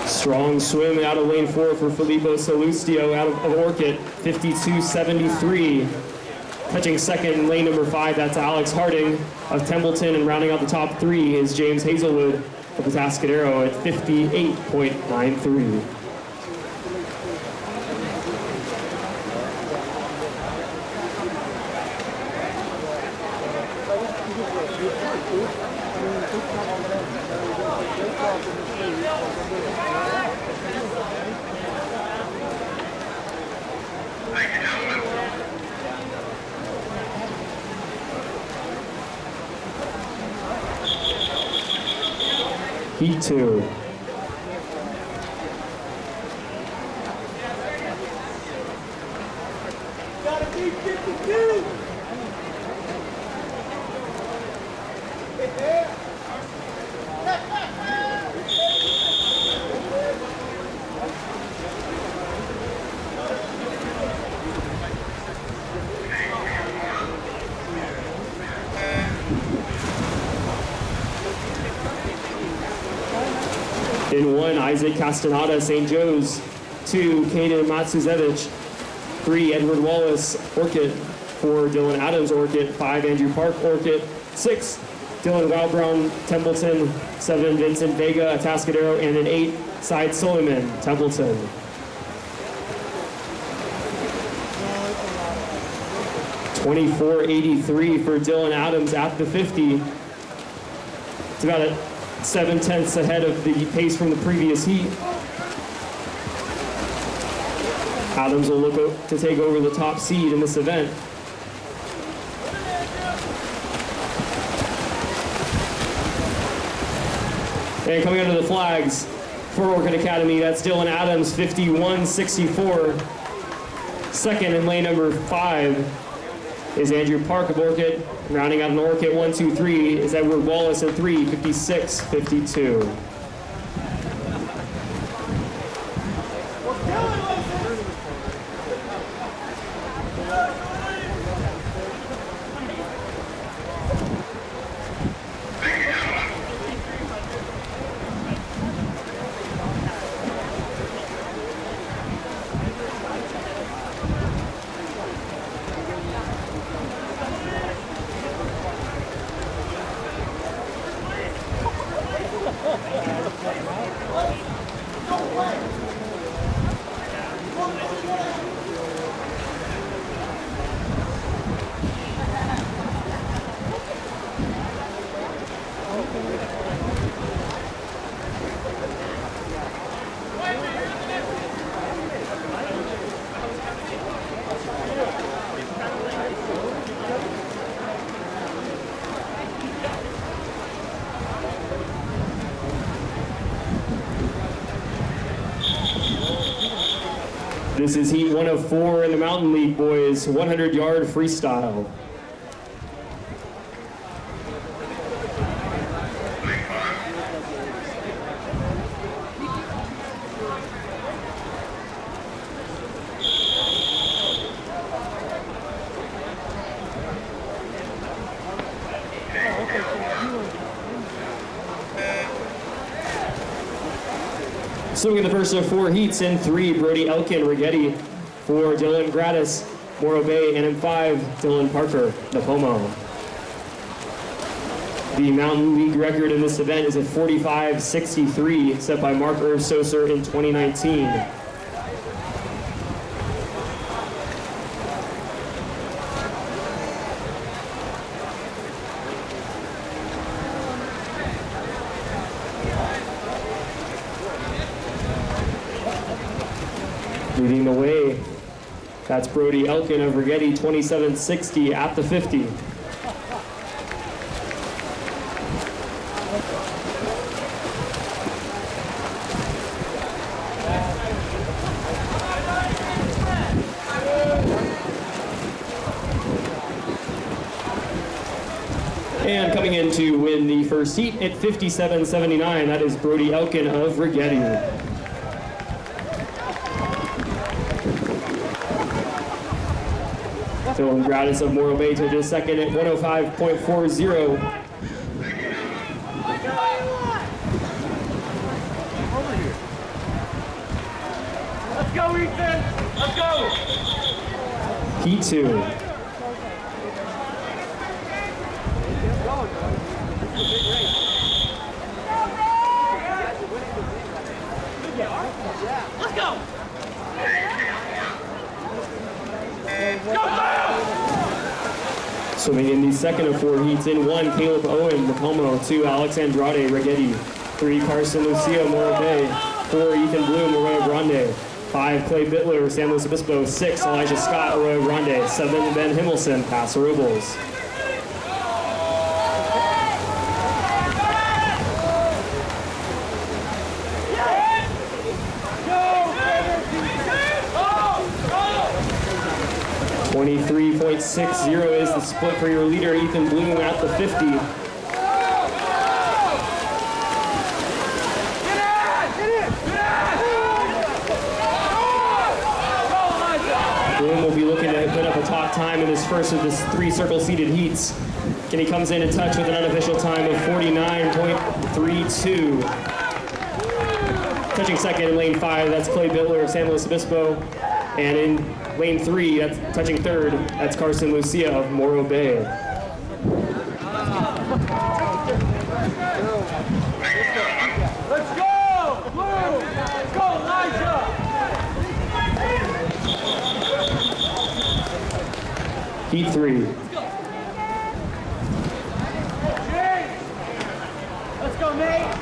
Strong swim out of lane 4 for Filippo Salustio out of Orchid, 52.73. Touching second in lane number 5, that's Alex Harding of Templeton, and rounding out the top 3 is James Hazelwood of Atascadero at 58.93. Heat 2. Gotta be 52. In 1, Isaac Castaneda, St. Joe's. 2, Kaden Matsuzevich. 3, Edward Wallace, Orchid. 4, Dylan Adams, Orchid. 5, Andrew Park, Orchid. 6, Dylan Wildbrown, Templeton. 7, Vincent Vega, Atascadero. And an 8, Syed Suleiman, Templeton. .2483 for Dylan Adams at the 50. It's about a 7/10 ahead of the pace from the previous heat. Adams will look to take over the top seed in this event. And coming under the flags for Orchid Academy, that's Dylan Adams, 51.64. Second in lane number 5 is Andrew Park of Orchid. Rounding out an Orchid 1, 2, 3 is Edward Wallace at 3, 56.52. This is heat 1 of 4 in the Mountain League, boys, 100-yard freestyle. Swimming the first of 4 heats in 3, Brody Elkin, Rigetti. 4, Dylan Gratis, Morro Bay. And in 5, Dylan Parker, Napomo. The Mountain League record in this event is a 45.63, set by Mark Soser in 2019. Leading the way, that's Brody Elkin of Rigetti, 27.60 at the 50. And coming in to win the first heat at 57.79, that is Brody Elkin of Rigetti. Dylan Gratis of Morro Bay took just second at 105.40. Let's go, Ethan! Let's go! Heat 2. Let's go! Swimming in the second of 4 heats in 1, Caleb Owen, Napomo. 2, Alex Andrade, Rigetti. 3, Carson Lucia, Morro Bay. 4, Ethan Bloom, Arroyo Grande. 5, 5, Clay Bittler, San Luis Obispo. 6, Elijah Scott, Arroyo Grande. 7, Ben Himmelson, Paso Robles. .60 is the split for your leader, Ethan Bloom, at the 50. Bloom will be looking to put up a top time in this first of this 3 circle seated heats. And he comes in touch with an unofficial time of 49.32. Touching second in lane 5, that's Clay Bittler of San Luis Obispo. And in lane 3, that's touching third, that's Carson Lucia of Morro Bay. Let's go! Blue! Let's go, Elijah! Heat 3. Let's go, Nate!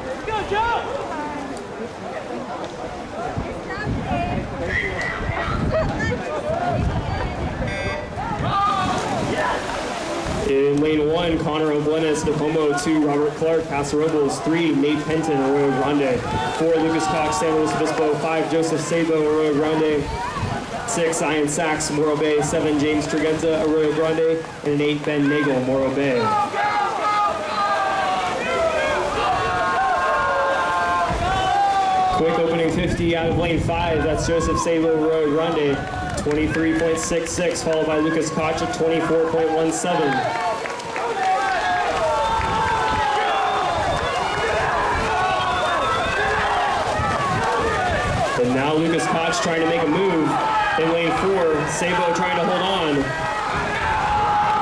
Let's go, Joe! In lane 1, Connor Oblenes de Pomo. 2, Robert Clark, Paso Robles. 3, Nate Penton, Arroyo Grande. 4, Lucas Cox, San Luis Obispo. 5, Joseph Sabo, Arroyo Grande. 6, Ian Sachs, Morro Bay. 7, James Trigenta, Arroyo Grande. And an 8, Ben Nagel, Morro Bay. Quick opening 50 out of lane 5. That's Joseph Sabo, Arroyo Grande. 23.66, followed by Lucas Koch at 24.17. And now Lucas Koch trying to make a move in lane 4. Sabo trying to hold on.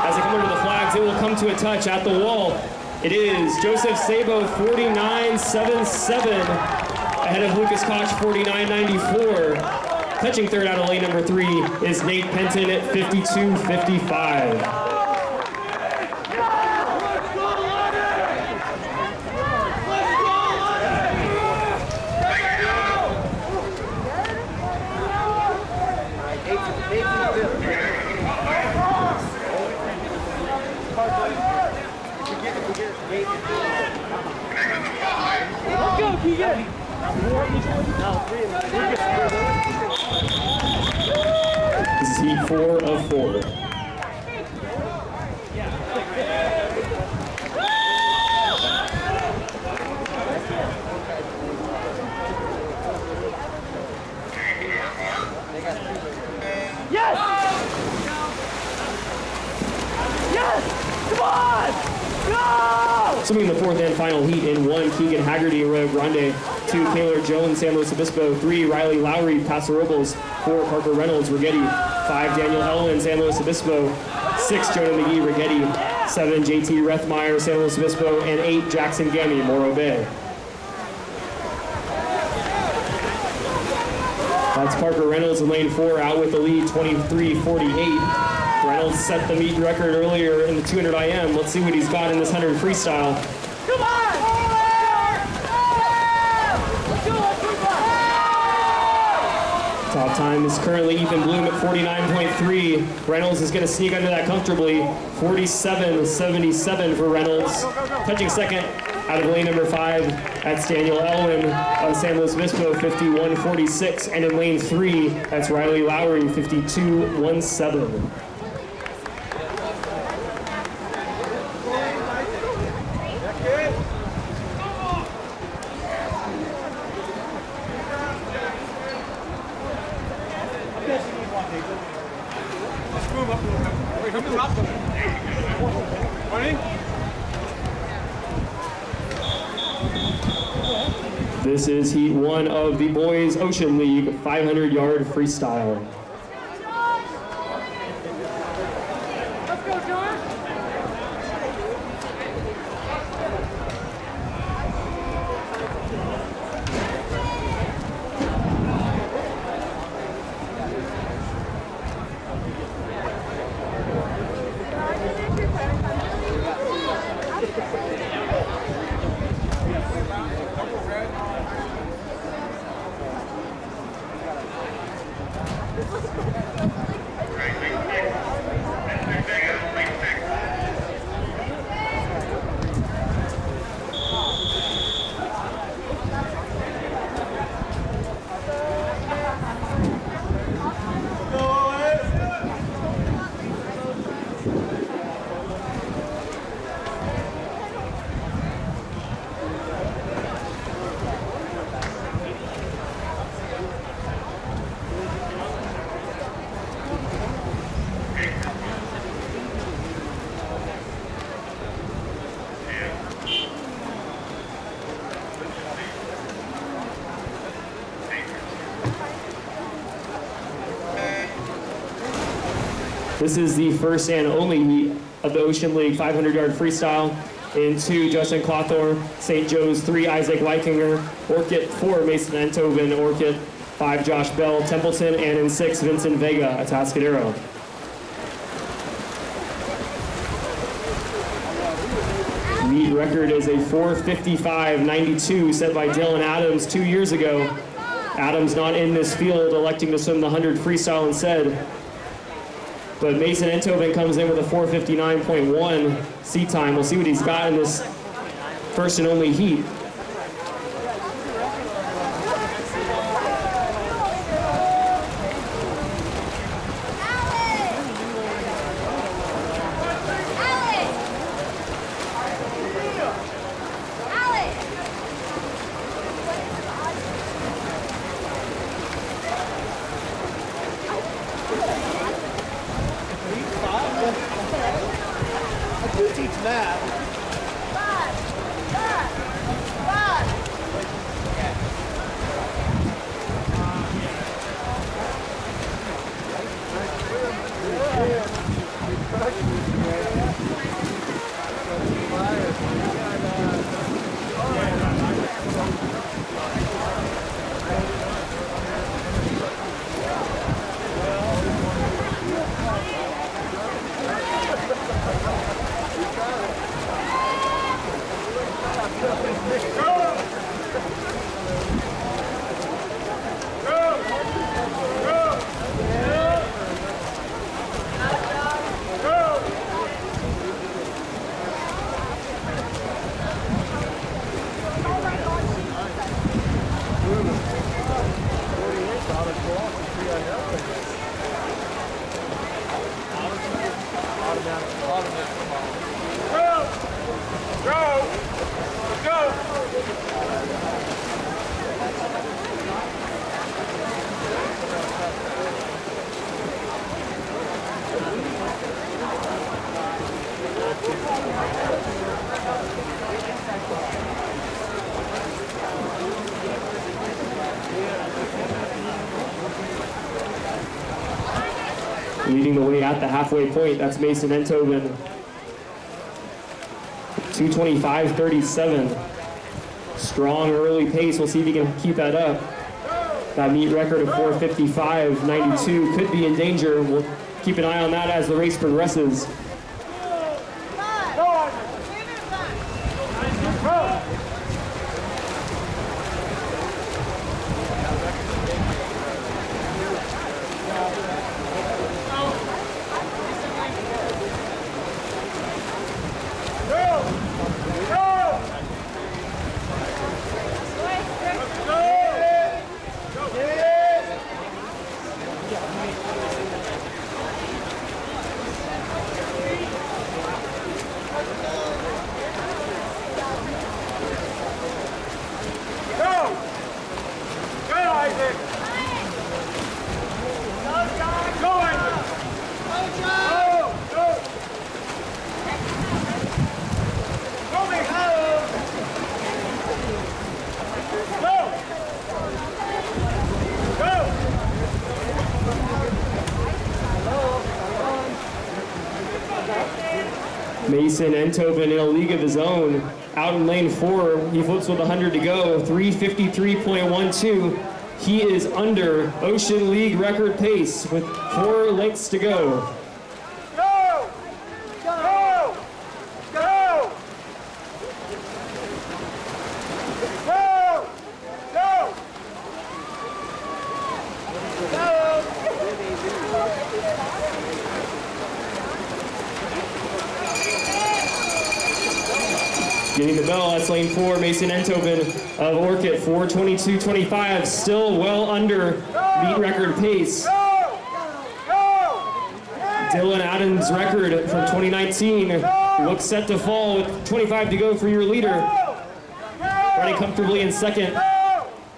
As they come under the flags, it will come to a touch at the wall. It is Joseph Sabo, 49.77, ahead of Lucas Koch, 49.94. Touching third out of lane number 3 is Nate Penton at 52.55. Let's go, Keegan! This is heat 4 of 4. Yes! Yes! Come on! Go! Swimming the 4th and final heat in 1, Keegan Haggerty, Arroyo Grande. 2, Taylor Jones, San Luis Obispo. 3, Riley Lowry, Paso Robles. 4, Parker Reynolds, Rigetti. 5, Daniel Elwin, San Luis Obispo. 6, Jonah McGee, Rigetti. 7, JT Rethmeyer, San Luis Obispo. And 8, Jackson Gammy, Morro Bay. That's Parker Reynolds in lane 4, out with the lead, 23.48. Reynolds set the meet record earlier in the 200 IM. Let's see what he's got in this 100 freestyle. Come on! Top time is currently Ethan Bloom at 49.3. Reynolds is going to sneak under that comfortably. 47.77 for Reynolds. Touching second out of lane number 5, that's Daniel Elwin of San Luis Obispo, 51.46. And in lane 3, that's Riley Lowry, 52.17. This is heat 1 of the Boys Ocean League 500-yard freestyle. Let's go, John! This is the first and only heat of the Ocean League 500-yard freestyle. In 2, Justin Cawthorne, St. Joe's 3, Isaac Weichinger, Orchid 4, Mason Enthoven, Orchid 5, Josh Bell, Templeton, and in 6, Vincent Vega, Atascadero. Meet record is a 4:55.92 set by Dylan Adams 2 years ago. Adams not in this field, electing to swim the 100 freestyle instead. But Mason Enthoven comes in with a 4:59.1 sea time. We'll see what he's got in this first and only heat. Leading the way at the halfway point, that's Mason Enthoven. 2:25.37. Strong early pace. We'll see if he can keep that up. That meet record of 4:55.92 could be in danger. We'll keep an eye on that as the race progresses. Mason Enthoven in a league of his own. Out in lane 4, he flips with 100 to go, 3:53.12. He is under Ocean League record pace with 4 lengths to go. Go! Go! Go! Go! Go! Getting the bell, that's lane 4, Mason Enthoven of Orchid, 4:22.25, still well under meet record pace. Dylan Adams' record from 2019 looks set to fall with 25 to go for your leader. Running comfortably in second,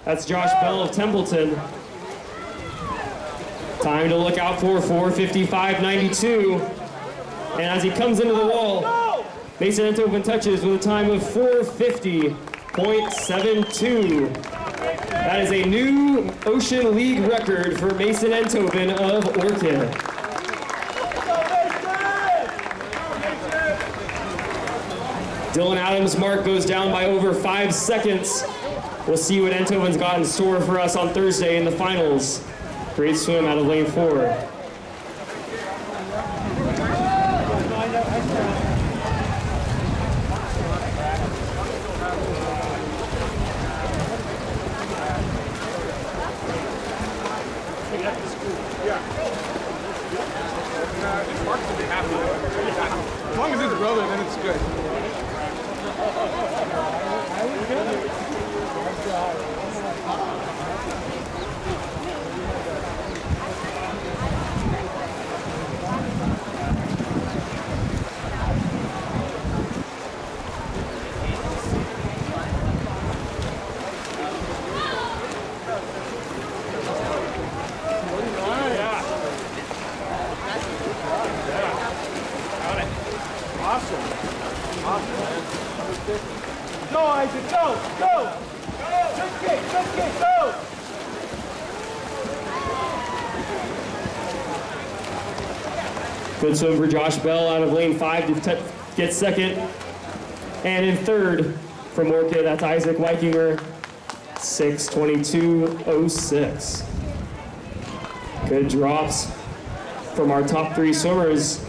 that's Josh Bell of Templeton. Time to look out for 4:55.92. And as he comes into the wall, Mason Enthoven touches with a time of 4:50.72. That is a new Ocean League record for Mason Enthoven of Orchid. Dylan Adams' mark goes down by over 5 seconds. We'll see what Enthoven's got in store for us on Thursday in the finals. Great swim out of lane 4. As long as it's brother, then it's good. Go, Isaac, go! Go! Good kick, go! Good swim for Josh Bell out of lane 5 to get second. And in third from Orchid, that's Isaac Weichinger, 6:22.06. Good drops from our top 3 swimmers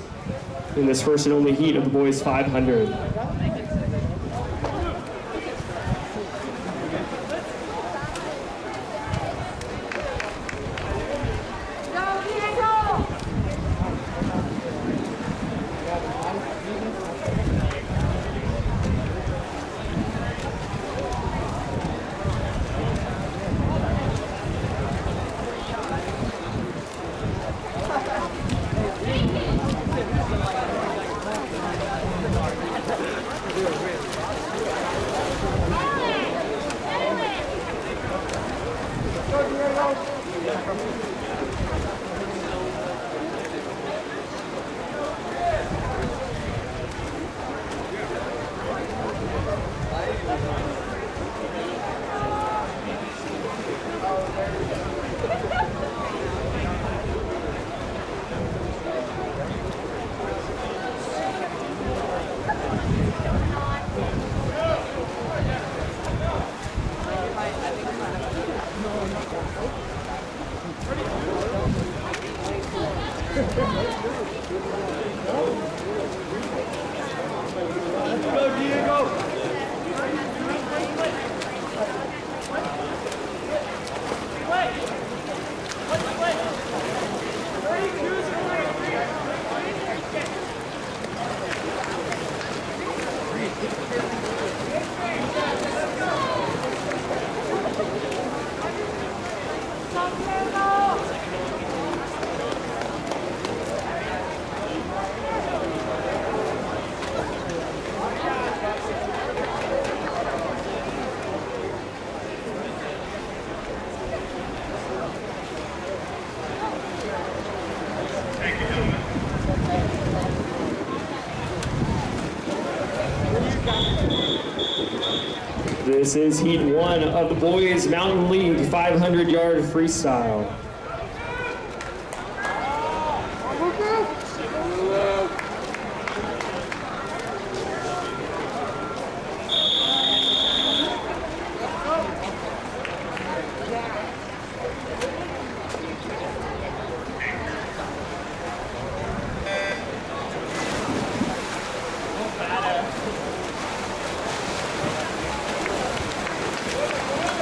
in this first and only heat of the boys 500. This is heat 1 of the boys Mountain League 500-yard freestyle.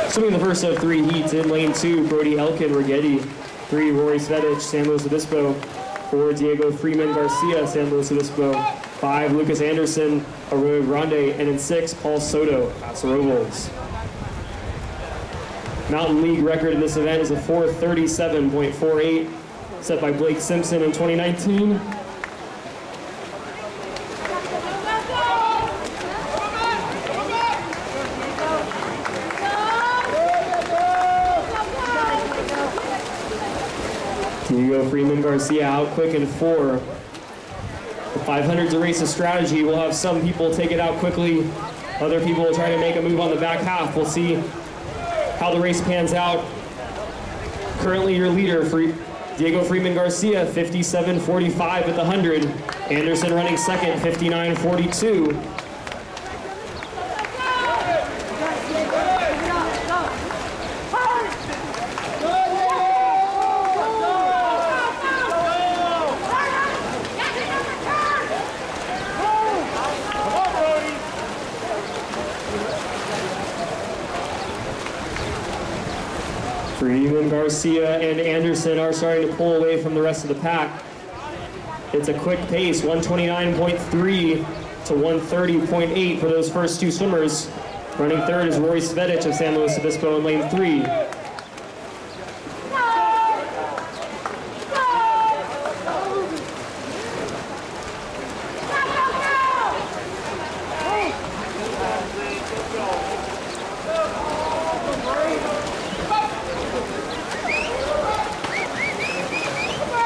Swimming the first of 3 heats in lane 2, Brody Elkin, Rigetti. 3, Rory Svedich, San Luis Obispo. 4, Diego Freeman Garcia, San Luis Obispo. 5, Lucas Anderson, Arroyo Grande. And in 6, Paul Soto, Paso Robles. Mountain League record in this event is a 4:37.48, set by Blake Simpson in 2019. Diego Freeman Garcia out quick in 4. The 500's a race of strategy. We'll have some people take it out quickly. Other people will try to make a move on the back half. We'll see how the race pans out. Currently your leader, Diego Freeman Garcia, 57.45 at the 100. Anderson running second, 59.42. Freeman, Garcia, and Anderson are starting to pull away from the rest of the pack. It's a quick pace, 129.3 to 130.8 for those first two swimmers. Running third is Rory Svedich of San Luis Obispo in lane 3.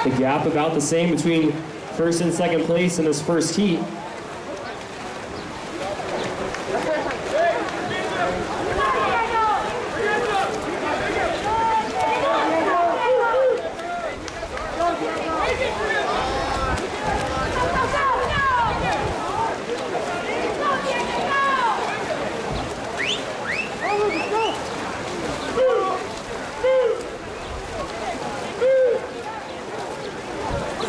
The gap about the same between first and second place in this first heat.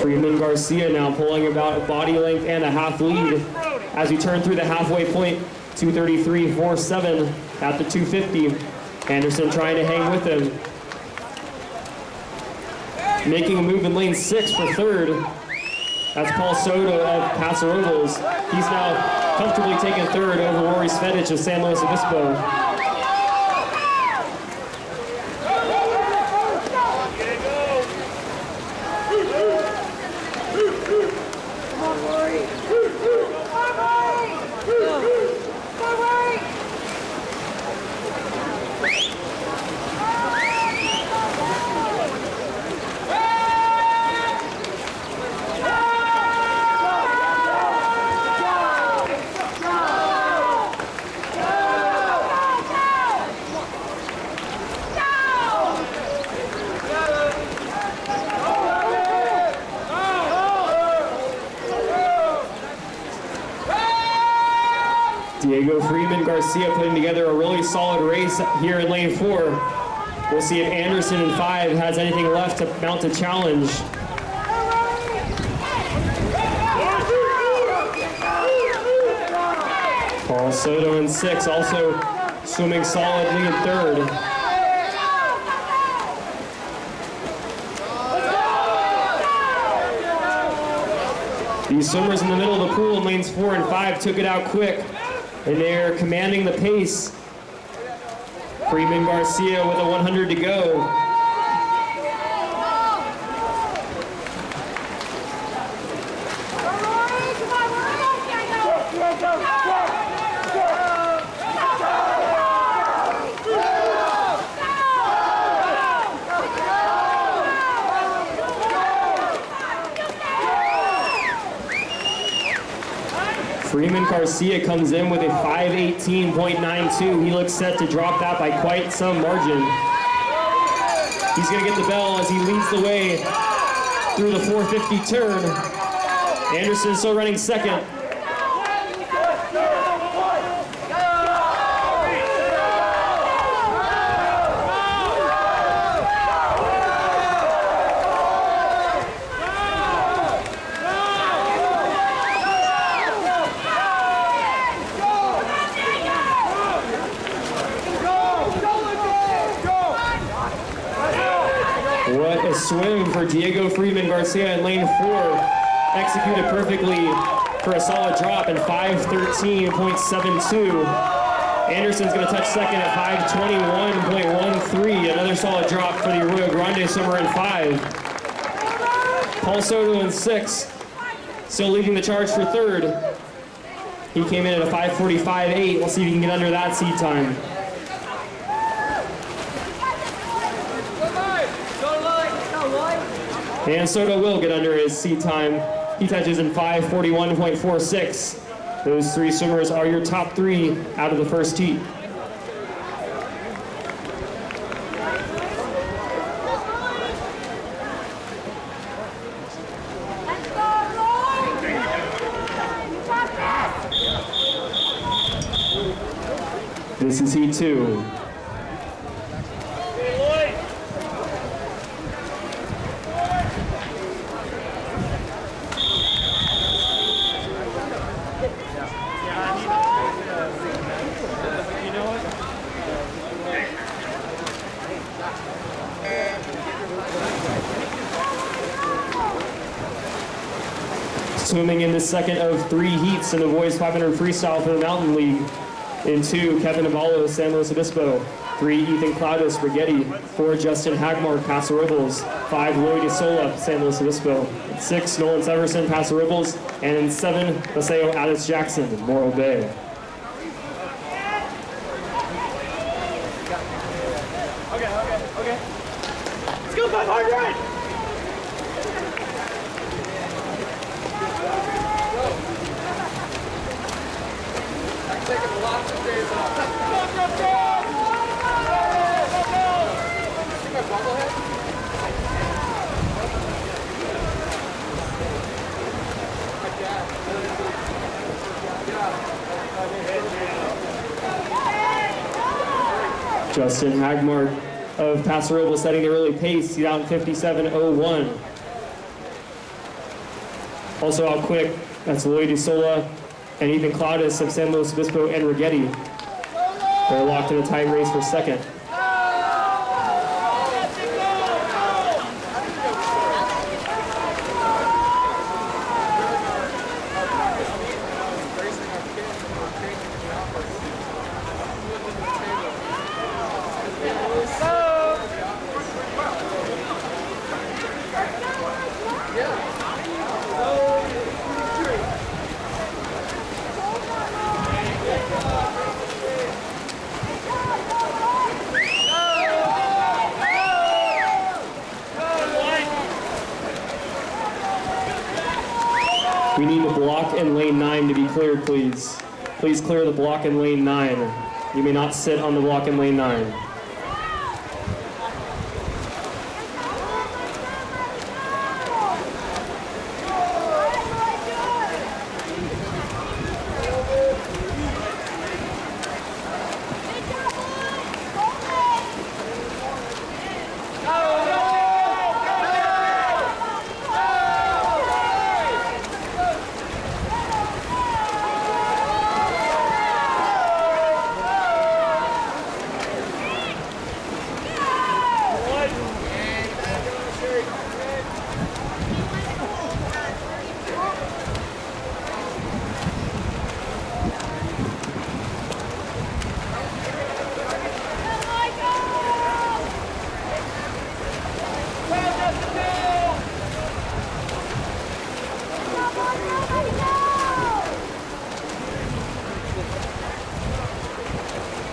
Freeman, Garcia now pulling about a body length and a half lead as we turn through the halfway point. 2:33.47 at the 250. Anderson trying to hang with him. Making a move in lane 6 for third. That's Paul Soto of Paso Robles. He's now comfortably taking third over Rory Svedich of San Luis Obispo. Diego Freeman, Garcia putting together a really solid race here in lane 4. We'll see if Anderson in 5 has anything left to mount a challenge. Paul Soto in 6 also swimming solidly in third. These swimmers in the middle of the pool in lanes 4 and 5 took it out quick, and they're commanding the pace. Freeman, Garcia with a 100 to go. Freeman Garcia comes in with a 5:18.92. He looks set to drop that by quite some margin. He's going to get the bell as he leads the way through the 450 turn. Anderson still running second. What a swim for Diego Freeman Garcia in lane 4. Executed perfectly for a solid drop in 5:13.72. Anderson's going to touch second at 5:21.13. Another solid drop for the Arroyo Grande swimmer in 5. Paul Soto in 6. Still leading the charge for third. He came in at a 5:45.8. We'll see if he can get under that seed time. And Soto will get under his seed time. He touches in 5:41.46. Those 3 swimmers are your top 3 out of the first heat. This is heat 2. Swimming in the second of 3 heats in the boys 500 freestyle for the Mountain League. In 2, Kevin Avallo, San Luis Obispo. 3, Ethan Claudius, Rigetti. 4, Justin Hagmark, Paso Robles. 5, Lloyd Isola, San Luis Obispo. 6, Nolan Severson, Paso Robles. And in 7, Paseo Addis Jackson, Morro Bay. Okay. Let's go, 500 right! Taking lots of days off. Go! See my bobblehead? Justin Hagmark of Paso Robles setting the early pace. He's out in 57.01. Also out quick, that's Lloyd Isola and Ethan Claudius of San Luis Obispo and Rigetti. They're locked in a tight race for second. We need the block in lane 9 to be cleared, please. Please clear the block in lane 9. You may not sit on the block in lane 9.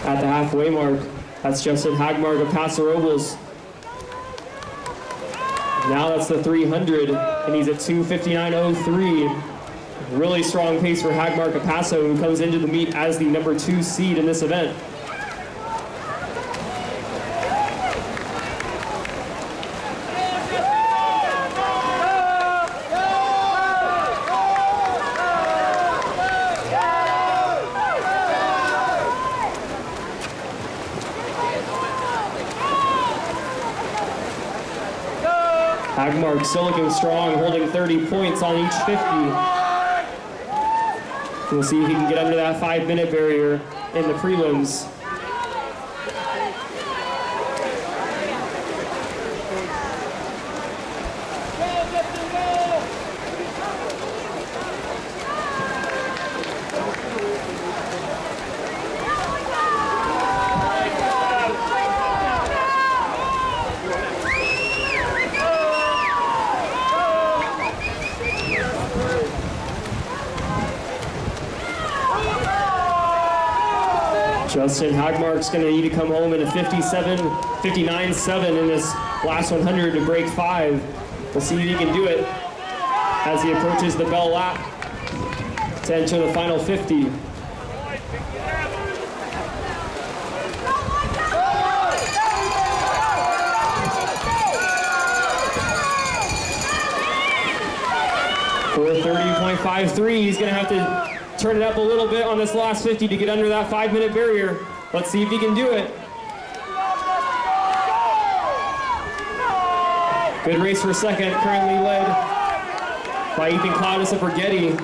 At the halfway mark, that's Justin Hagmark of Paso Robles. Now that's the 300, and he's at 2:59.03. Really strong pace for Hagmark of Paso, who comes into the meet as the number 2 seed in this event. Hagmark still looking strong, holding 30 points on each 50. We'll see if he can get under that 5-minute barrier in the prelims. Justin Hagmark's going to need to come home in a 59.7 in this last 100 to break 5. We'll see if he can do it as he approaches the bell lap to enter the final 50. For 30.53, he's going to have to turn it up a little bit on this last 50 to get under that 5-minute barrier. Let's see if he can do it. Good race for second, currently led by Ethan Claudius of Rigetti.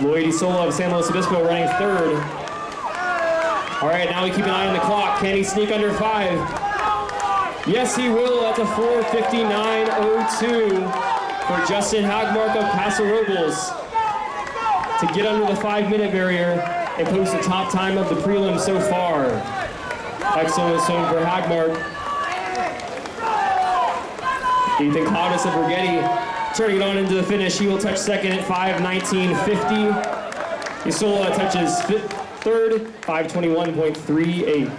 Lloyd Isola of San Luis Obispo running third. All right, now we keep an eye on the clock. Can he sneak under 5? Yes, he will. That's a 4:59.02 for Justin Hagmark of Paso Robles to get under the 5-minute barrier and post the top time of the prelim so far. Excellent swim for Hagmark. Ethan Cloudis of Rigetti turning it on into the finish. He will touch second at 5:19.50. Isola touches third, 5:21.38.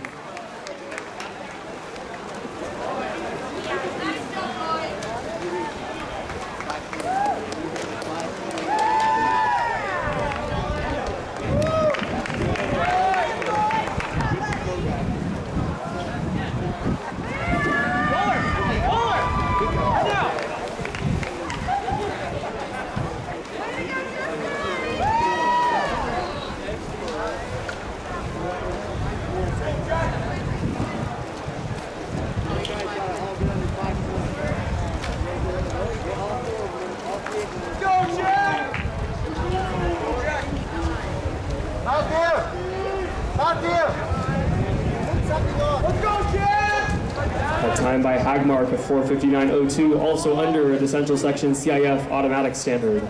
A time by Hagmark of 4:59.02, also under the Central Section CIF automatic standard.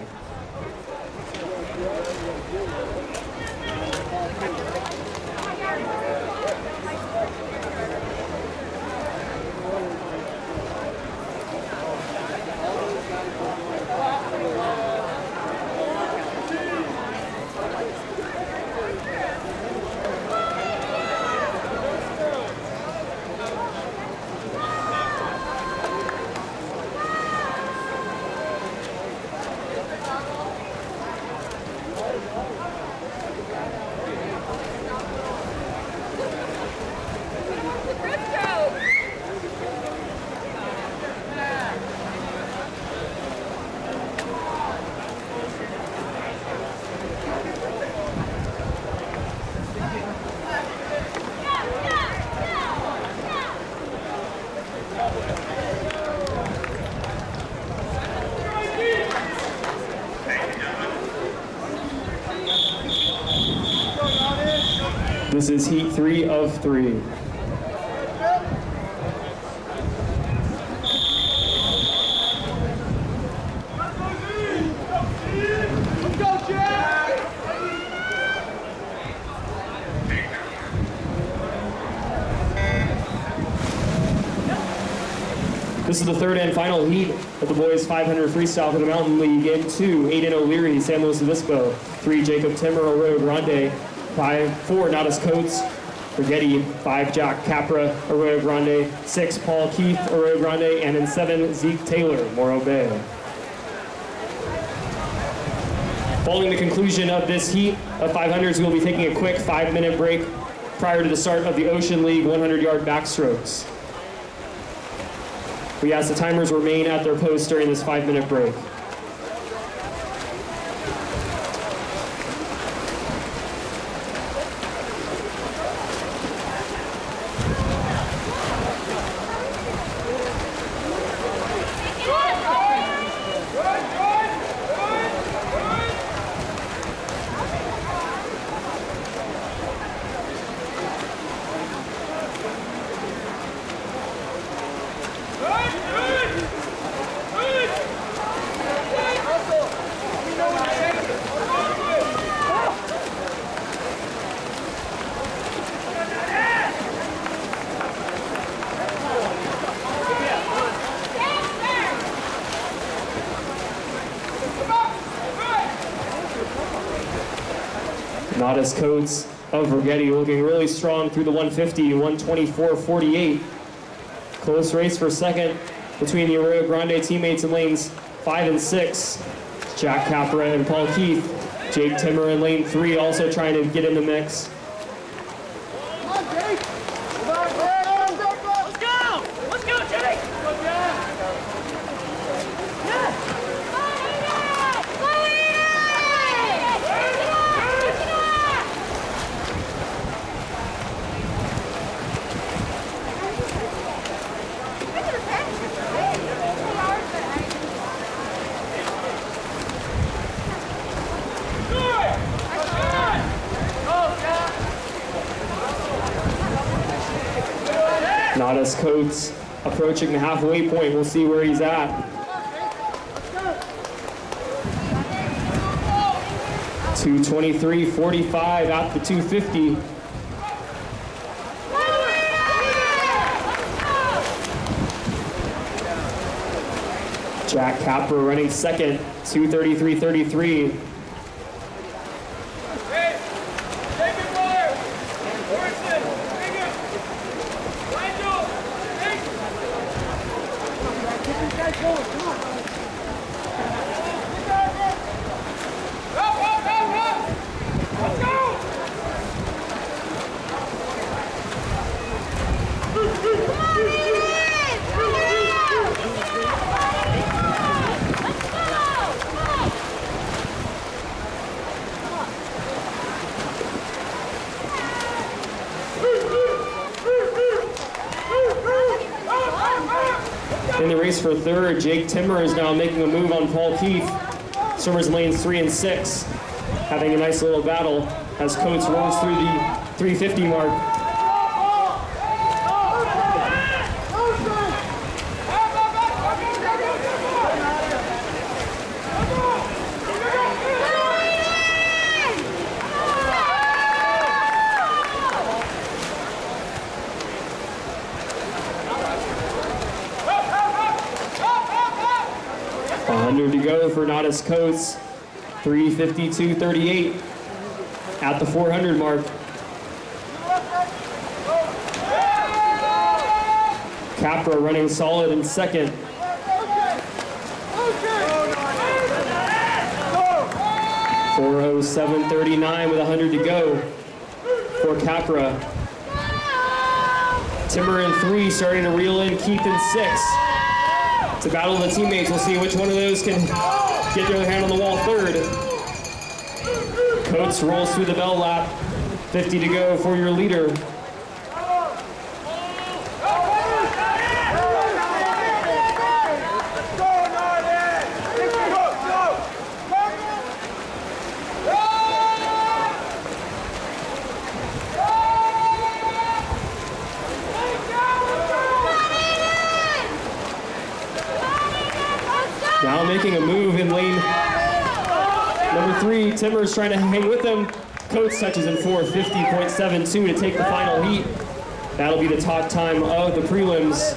This is heat 3 of 3. This is the third and final heat of the boys 500 freestyle for the Mountain League. In 2, Aiden O'Leary, San Luis Obispo. 3, Jacob Timmer, Arroyo Grande. 4, Natus Coates, Rigetti. 5, Jack Capra, Arroyo Grande. 6, Paul Keith, Arroyo Grande. And in 7, Zeke Taylor, Morro Bay. Following the conclusion of this heat of 500s, we'll be taking a quick 5-minute break prior to the start of the Ocean League 100-yard backstrokes. We ask the timers remain at their posts during this 5-minute break. Natus Coates of Rigetti looking really strong through the 150, 124.48. Close race for second between the Arroyo Grande teammates in lanes 5 and 6. Jack Capra and Paul Keith. Jake Timmer in lane 3 also trying to get in the mix. Natus Coates approaching the halfway point. We'll see where he's at. 2:23:45 out the 250. Jack Capra running second, 2:33:33. In the race for third, Jake Timmer is now making a move on Paul Keith. Swimmers lanes 3 and 6, having a nice little battle as Coates rolls through the 350 mark. To go for Nodis Coates, 3:52:38 at the 400 mark. Capra running solid in second. 4:07:39 with 100 to go for Capra. Timmer in 3, starting to reel in Keith in 6. It's a battle of the teammates. We'll see which one of those can get their hand on the wall third. Coates rolls through the bell lap. 50 to go for your leader. Now making a move in lane number 3. Timmer's trying to hang with them. Coates touches in 4:50.72 to take the final heat. That'll be the top time of the prelims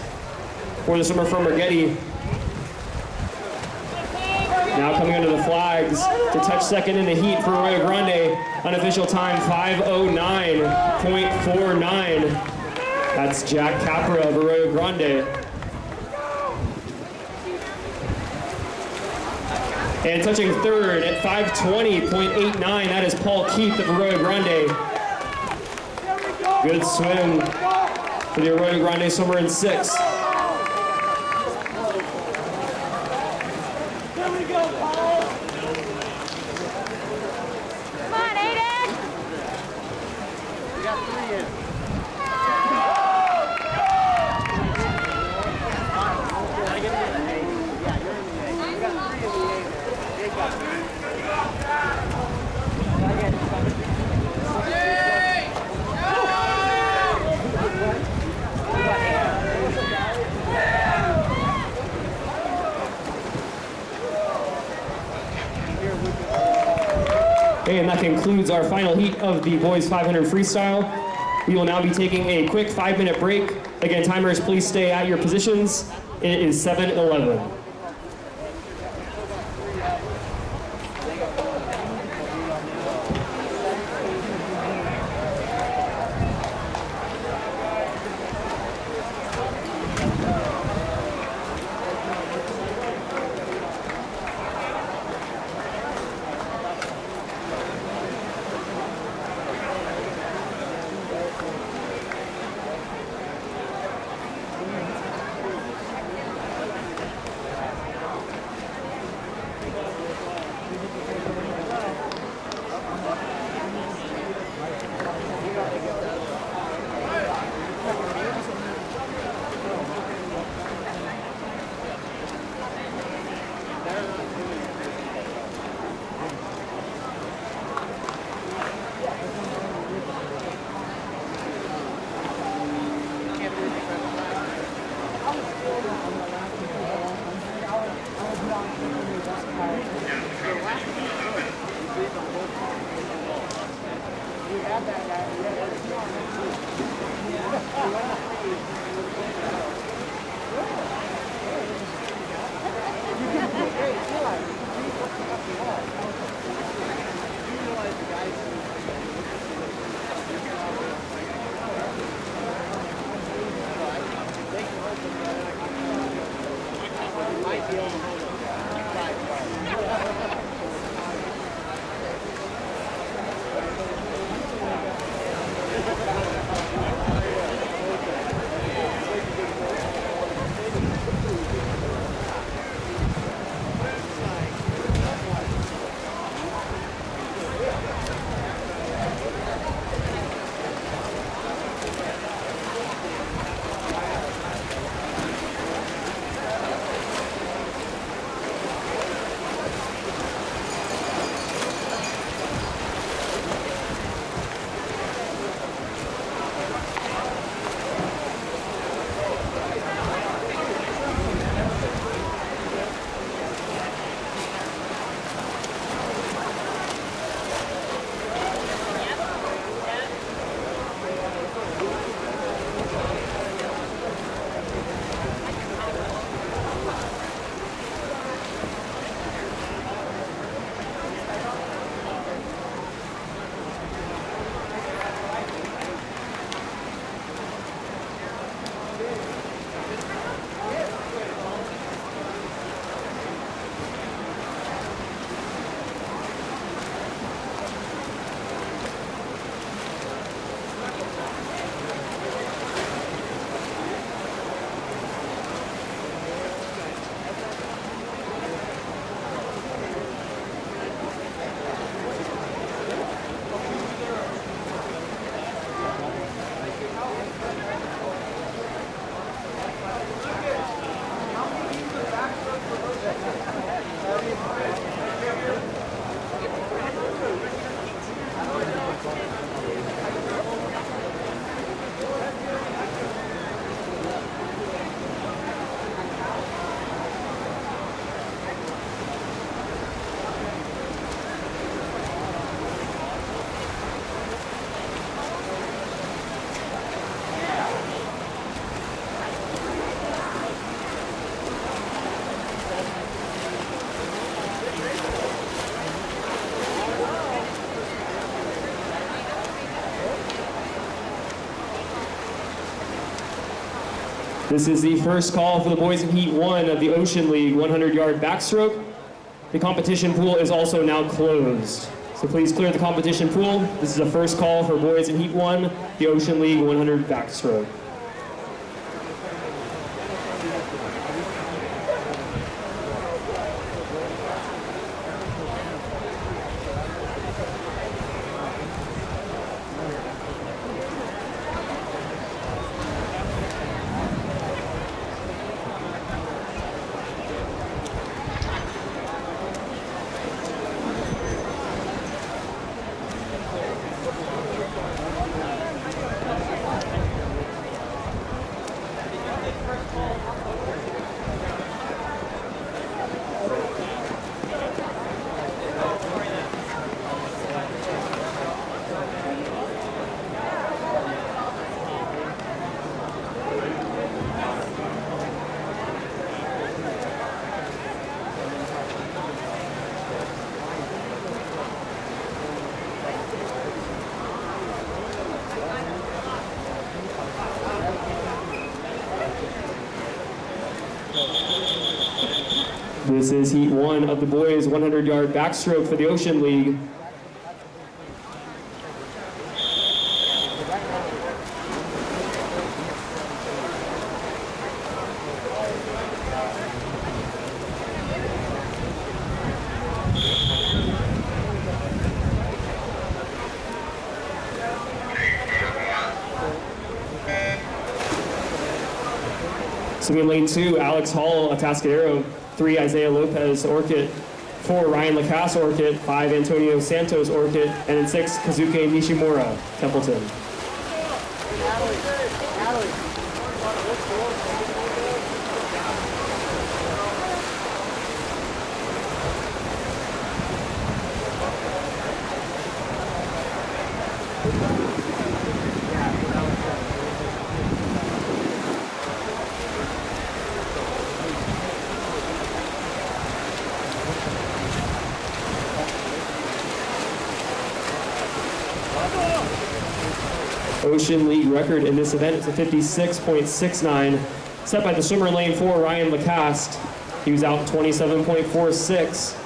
for the swimmer from Rigetti. Now coming under the flags to touch second in the heat for Arroyo Grande. Unofficial time 5:09.49. That's Jack Capra of Arroyo Grande. And touching third at 5:20.89, that is Paul Keith of Arroyo Grande. Good swim for the Arroyo Grande swimmer in 6. And that concludes our final heat of the boys 500 freestyle. We will now be taking a quick 5-minute break. Again, timers, please stay at your positions. It is 7:11. This is the first call for the boys in Heat 1 of the Ocean League 100-yard backstroke. The competition pool is also now closed. So please clear the competition pool. This is the first call for boys in Heat 1, the Ocean League 100 backstroke. This is Heat 1 of the boys 100-yard backstroke for the Ocean League. Swimming in lane 2, Alex Hall, Atascadero. 3, Isaiah Lopez, Orchid. 4, Ryan Lacasse, Orchid. 5, Antonio Santos, Orchid. And in 6, Kazuke Nishimura, Templeton. Ocean League record in this event is a 56.69, set by the swimmer in lane 4, Ryan Lacaste. He was out 27.46.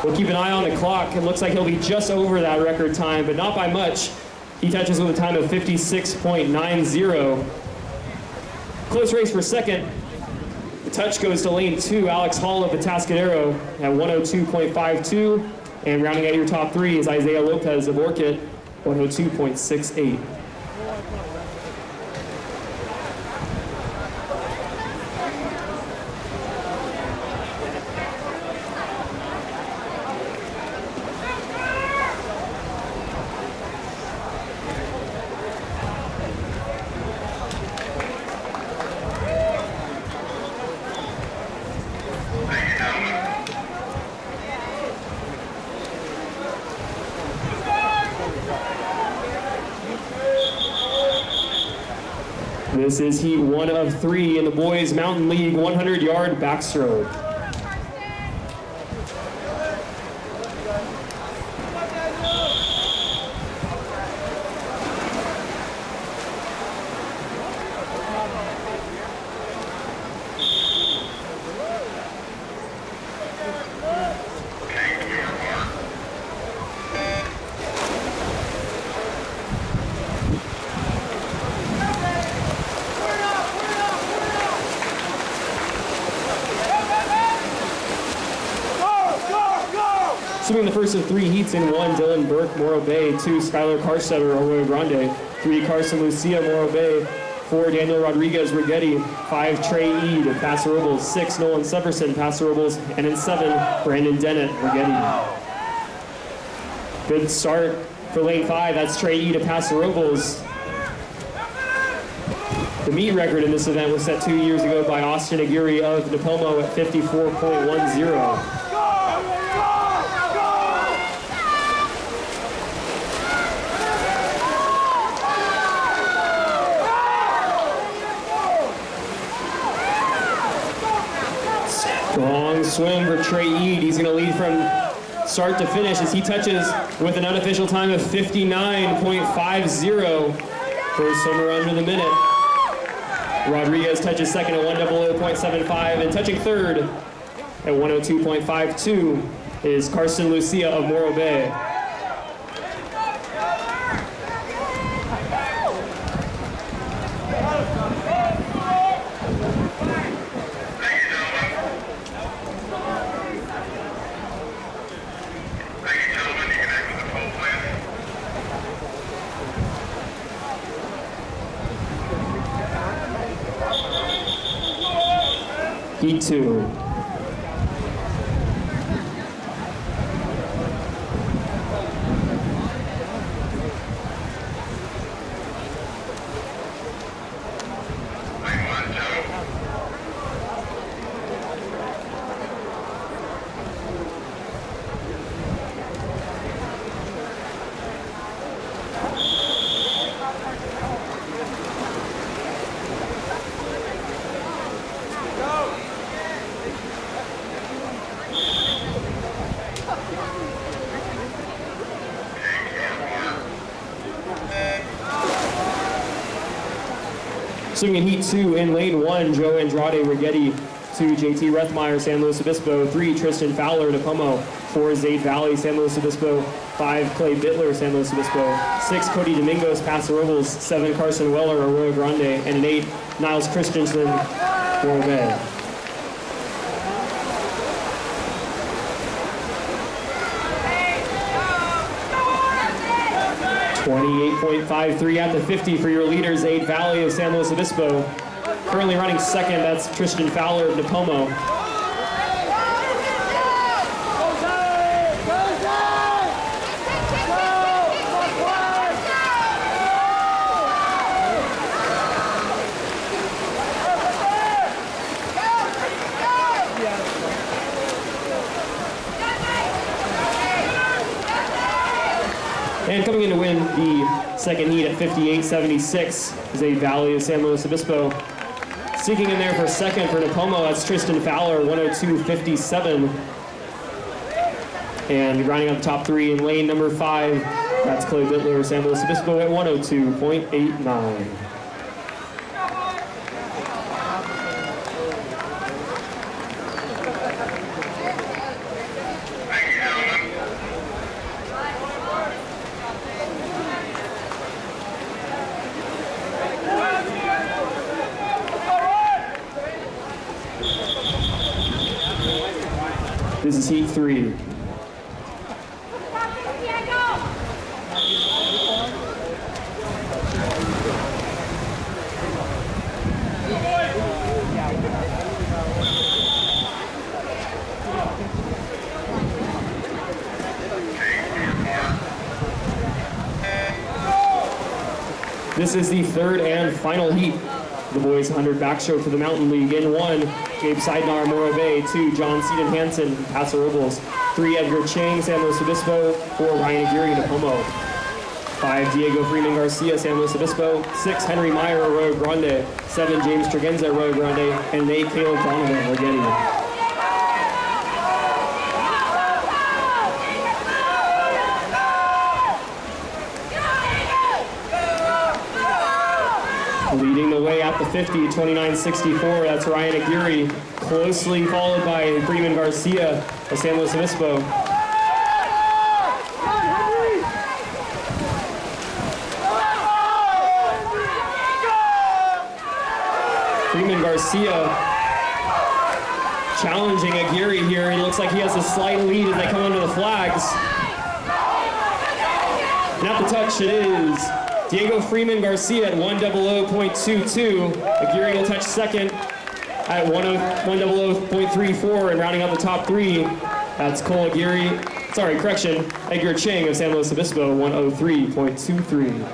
We'll keep an eye on the clock. It looks like he'll be just over that record time, but not by much. He touches with a time of 56.90. Close race for second. The touch goes to lane 2, Alex Hall of Atascadero at 102.52. And rounding out your top 3 is Isaiah Lopez of Orchid, 102.68. This is heat 1 of 3 in the boys Mountain League 100-yard backstroke. Swimming the first of 3 heats in 1, Dylan Burke, Morro Bay. 2, Skylar Carstetter, Arroyo Grande. 3, Carson Lucia, Morro Bay. 4, Daniel Rodriguez, Rigetti. 5, Trey Eade, Paso Robles. 6, Nolan Severson, Paso Robles. And in 7, Brandon Dennett, Rigetti. Good start for lane 5. That's Trey Eade of Paso Robles. The meet record in this event was set 2 years ago by Austin Aguirre of Napomo at 54.10. Strong swim for Trey Eade. He's going to lead from start to finish as he touches with an unofficial time of 59.50 for a swimmer under the minute. Rodriguez touches second at 100.75, and touching third at 102.52 is Carson Lucia of Morro Bay. Heat 2. Swimming in heat 2 in lane 1, Joe Andrade, Rigetti. 2, JT Rethmeyer, San Luis Obispo. 3, Tristan Fowler, Napomo. 4, Zade Valley, San Luis Obispo. 5, Clay Bittler, San Luis Obispo. 6, Cody Domingos, Paso Robles. 7, Carson Weller, Arroyo Grande. And an 8, Niles Christensen, Morro Bay. .53 at the 50 for your leader, Zade Valley of San Luis Obispo. Currently running second, that's Tristan Fowler of Napomo. And coming in to win the second heat at 58.76 is a Valley of San Luis Obispo. Sneaking in there for second for Napomo, that's Tristan Fowler, 102.57. And rounding out the top 3 in lane number 5 That's Clay Bittler, San Luis Obispo at 102.89. This is heat 3. This is the third and final heat. The boys 100 backstroke for the Mountain League. In 1, Gabe Seidnar, Morro Bay. 2, John Seaton Hansen, Paso Robles. 3, Edgar Chang, San Luis Obispo. 4, Ryan Aguirre, Napomo. 5, Diego Freeman Garcia, San Luis Obispo. 6, Henry Meyer, Arroyo Grande. 7, James Tregenza, Arroyo Grande. And 8, Caleb Donovan, Ligeti. Leading the way at the 50, 29.64, that's Ryan Aguirre, closely followed by Freeman Garcia of San Luis Obispo. Freeman Garcia challenging Aguirre here. It looks like he has a slight lead as they come under the flags. And at the touch it is Diego Freeman Garcia at 100.22. Aguirre will touch second at 100.34, and rounding out the top 3, that's Edgar Chang of San Luis Obispo, 103.23.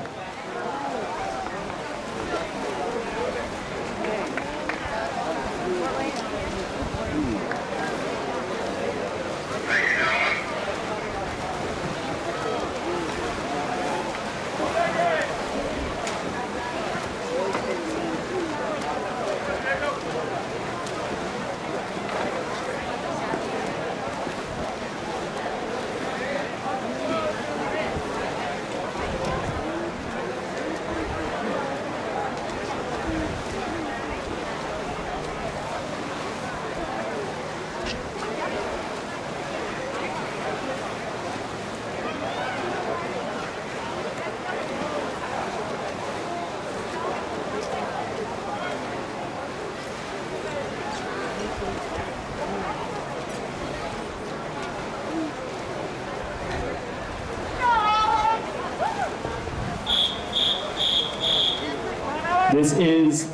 This is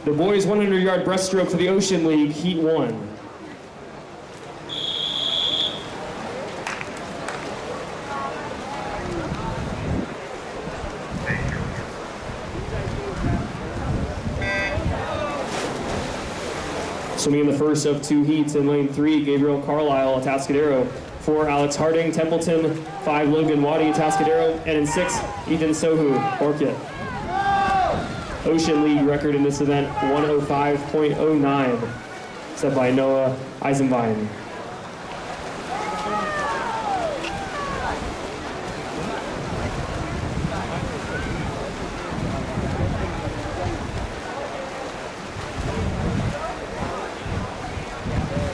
the boys 100-yard breaststroke for the Ocean League, Heat 1. Swimming in the first of 2 heats in lane 3, Gabriel Carlisle, Atascadero. 4, Alex Harding, Templeton. 5, Logan Waddy, Atascadero. And in 6, Ethan Sohu, Orchid. Ocean League record in this event, 105.09, set by Noah Eisenbein.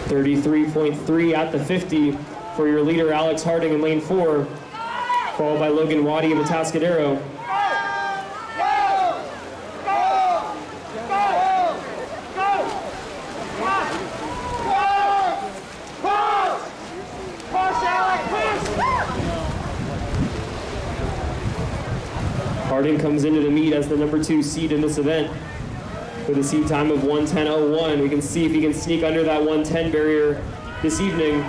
.33.3 at the 50 for your leader, Alex Harding in lane 4, followed by Logan Waddy of Atascadero. Harding comes into the meet as the number 2 seed in this event with a seed time of 1:10.01. We can see if he can sneak under that 1:10 barrier this evening.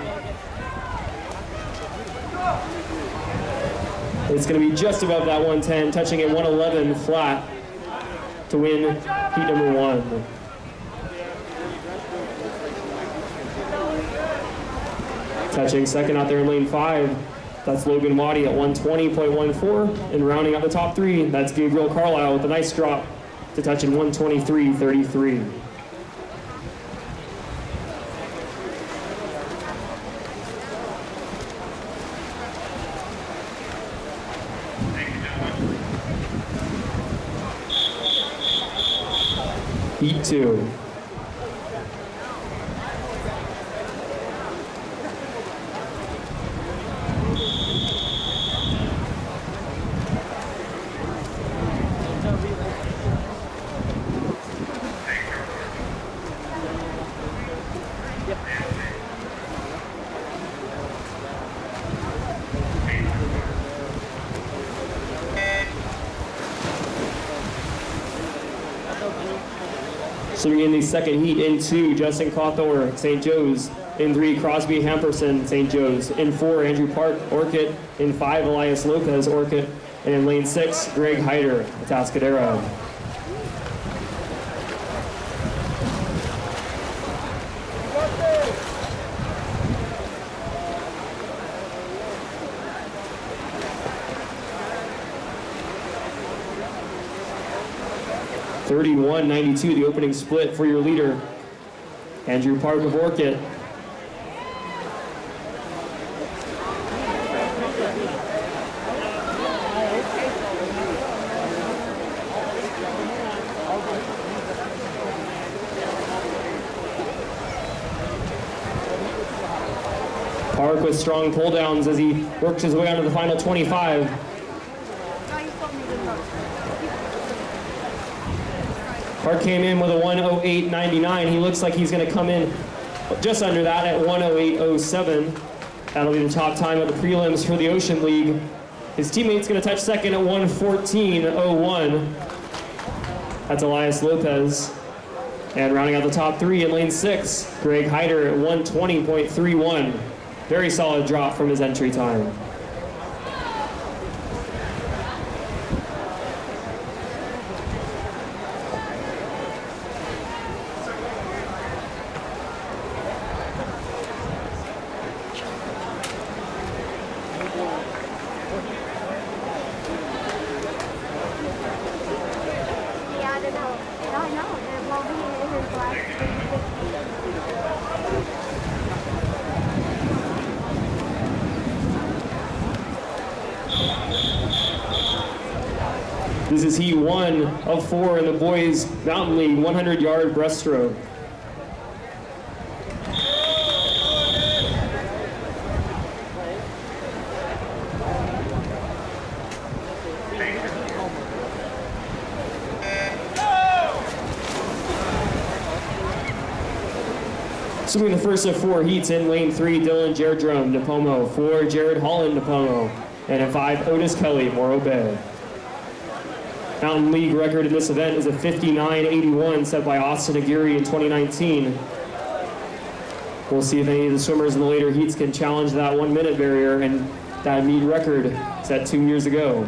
It's going to be just above that 1:10, touching at 1:11 flat to win heat number 1. Touching second out there in lane 5. That's Logan Waddy at 120.14, and rounding out the top 3, that's Gabriel Carlisle with a nice drop to touch in 123.33. Heat 2. Swimming in the second heat in 2, Justin Cawthorne, St. Joe's. In 3, Crosby Hamperson, St. Joe's. In 4, Andrew Park, Orchid. In 5, Elias Lopez, Orchid. And in lane 6, Greg Hyder, Atascadero. .31.92, the opening split for your leader, Andrew Park of Orchid. Park with strong pull downs as he works his way onto the final 25. Park came in with a 1:08.99. He looks like he's going to come in just under that at 1:08.07. That'll be the top time of the prelims for the Ocean League. His teammate's going to touch second at 1:14.01. That's Elias Lopez. And rounding out the top 3 in lane 6, Greg Hyder at 1:20.31. Very solid drop from his entry time. This is heat 1 of 4 in the boys Mountain League 100-yard breaststroke. Swimming the first of 4 heats in lane 3, Dylan Jerdrum, Napomo. 4, Jared Holland, Napomo. And in 5, Otis Kelly, Morro Bay. Mountain League record in this event is a 59.81 set by Austin Aguirre in 2019. We'll see if any of the swimmers in the later heats can challenge that 1-minute barrier and that meet record set 2 years ago.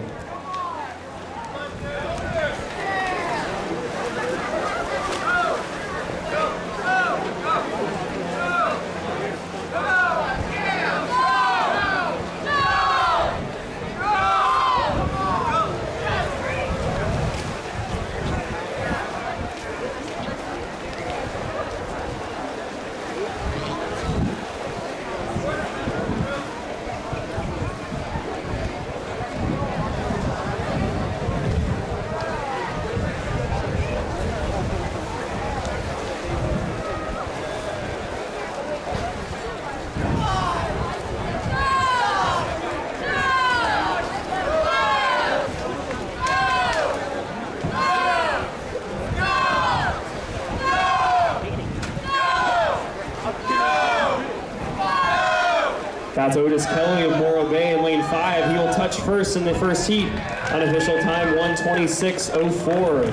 That's Otis Kelly of Morro Bay in lane 5. He will touch first in the first heat. Unofficial time 1:26.04.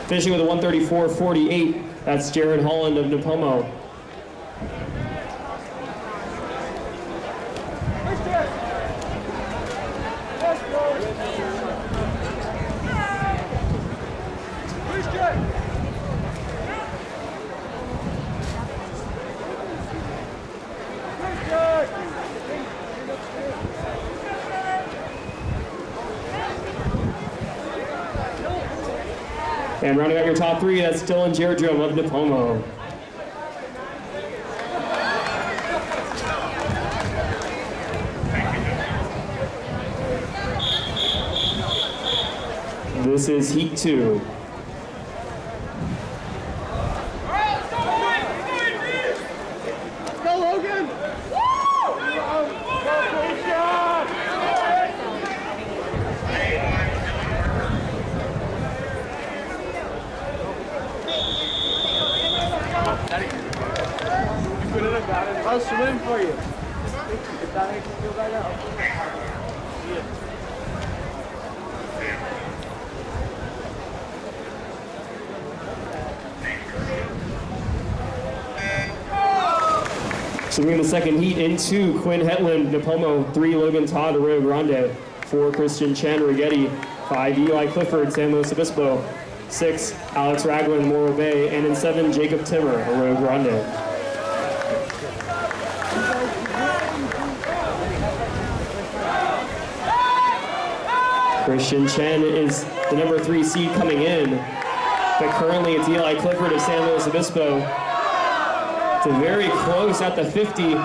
Finishing with a 1:34.48. That's Jared Holland of Napomo. And rounding out your top 3, that's Dylan Jerdrum of Napomo. This is Heat 2. Go, Logan! I'll swim for you. If that makes you feel better, I'll swim. Swimming the second heat in 2, Quinn Hetland, Napomo, 3, Logan Todd, Arroyo Grande, 4, Christian Chen, Rigetti, 5, Eli Clifford, San Luis Obispo, 6, Alex Ragland, Morro Bay, and in 7, Jacob Timmer, Arroyo Grande. Christian Chen is the number 3 seed coming in, but currently it's Eli Clifford of San Luis Obispo. It's very close at the 50.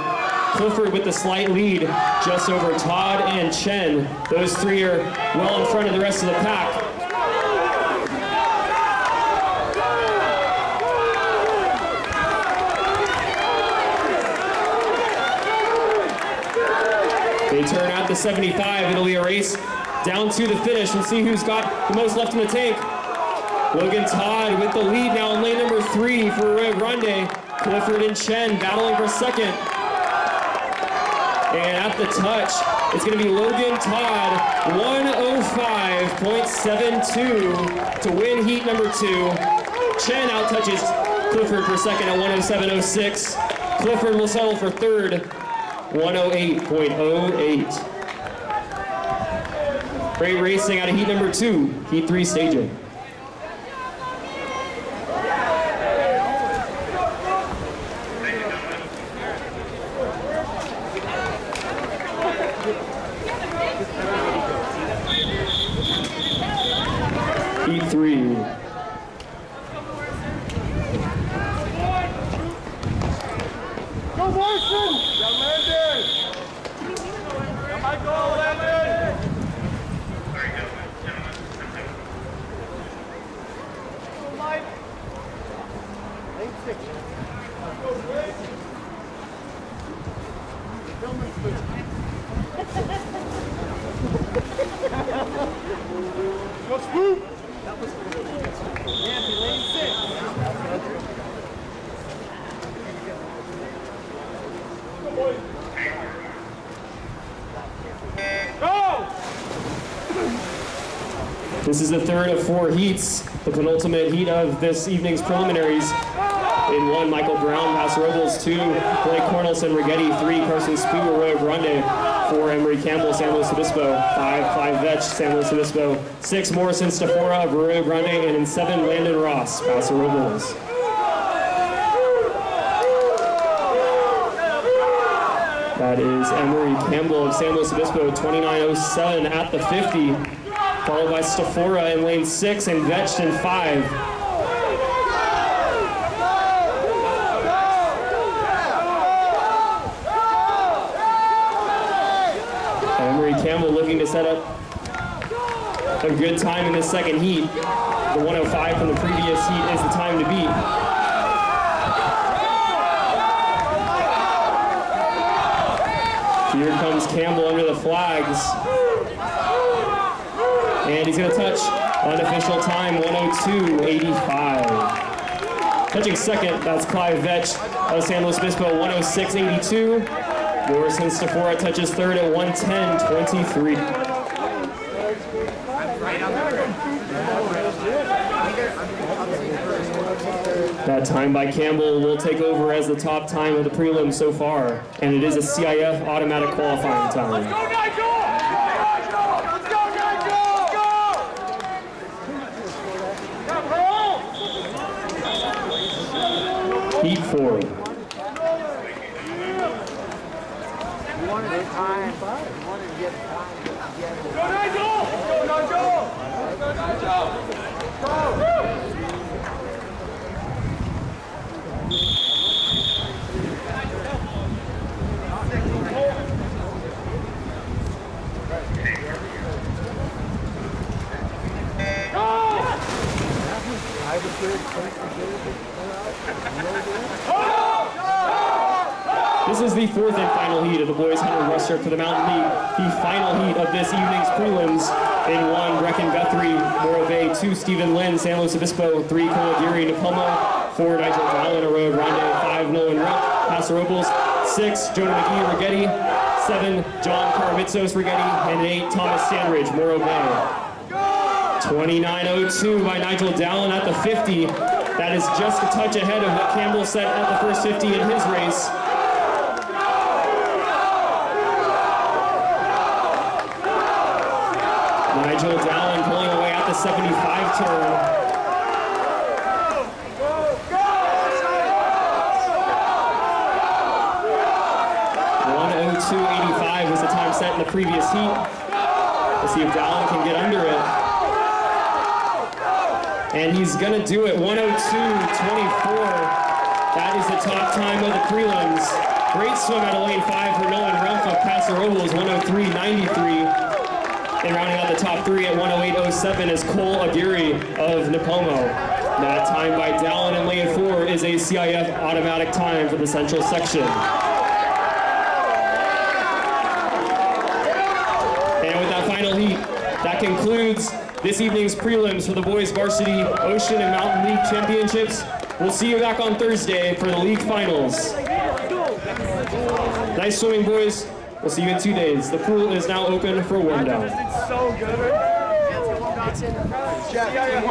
Clifford with the slight lead, just over Todd and Chen. Those 3 are well in front of the rest of the pack. They turn out the 75. It'll be a race down to the finish. We'll see who's got the most left in the tank. Logan Todd with the lead now in lane number 3 for Arroyo Grande. Clifford and Chen battling for second. And at the touch, it's going to be Logan Todd, 105.72 to win heat number 2. Chen out-touches Clifford for second at 107.06. Clifford will settle for third, 108.08. Great racing out of heat number 2, heat 3 staging. Heat 3. Go, Morrison! Young Landon! Young Michael, Landon! Go, Mike! Lane 6. Go, Greg! Gentlemen's food. Go, Swoop! That was good. Nancy, lane 6. Go! This is the third of 4 heats, the penultimate heat of this evening's preliminaries. In 1, Michael Brown, Paso Robles, 2, Blake Cornelson, Rigetti, 3, Carson Spoo, Arroyo Grande, 4, Emery Campbell, San Luis Obispo, 5, Clive Vetch, San Luis Obispo, 6, Morrison Stafora of Arroyo Grande, and in 7, Landon Ross, Paso Robles. That is Emery Campbell of San Luis Obispo, 29.07 at the 50, followed by Stafora in lane 6 and Vetch in 5. Campbell looking to set up a good time in this second heat. The 105 from the previous heat is the time to beat. Here comes Campbell under the flags. And he's going to touch unofficial time, 102.85. Touching second, that's Clive Vetch of San Luis Obispo, 106.82. Morrison Stafora touches third at 110.23. That time by Campbell will take over as the top time of the prelim so far, and it is a CIF automatic qualifying time. Heat 4. Time. Wanted to get time. Go, Nigel! Go, Nigel! Go, Nigel! Go! Go! This is the fourth and final heat of the boys 100 breaststroke for the Mountain League. The final heat of this evening's prelims. In 1, Brecken Guthrie, Morro Bay. 2, Stephen Lynn, San Luis Obispo. 3, Cole Aguirre, Napomo. 4, Nigel Allen, Road, Ronde. 5, Nolan Rump, Paso Robles. 6, Jonah McGee, Rigetti. 7, John Karamitsos, Rigetti. And 8, Thomas Sandridge, Morro Bay. 29.02 by Nigel Dallin at the 50. That is just a touch ahead of what Campbell set at the first 50 in his race. Nigel Dallin pulling away at the 75 turn. 1:02.85 was the time set in the previous heat. We'll see if Dallin can get under it. And he's gonna do it, 1:02.24. That is the top time of the prelims. Great swim out of lane 5 for Nolan Rumpf of Paso Robles, 1:03.93. And rounding out the top 3 at 1:08.07 is Cole Aguirre of Napomo. That time by Dallin in lane 4 is a CIF automatic time for the central section. And with that final heat, that concludes this evening's prelims for the boys varsity Ocean and Mountain League championships. We'll see you back on Thursday for the league finals. Nice swimming, boys. We'll see you in 2 days. The pool is now open for warm down. It's so good. Yeah.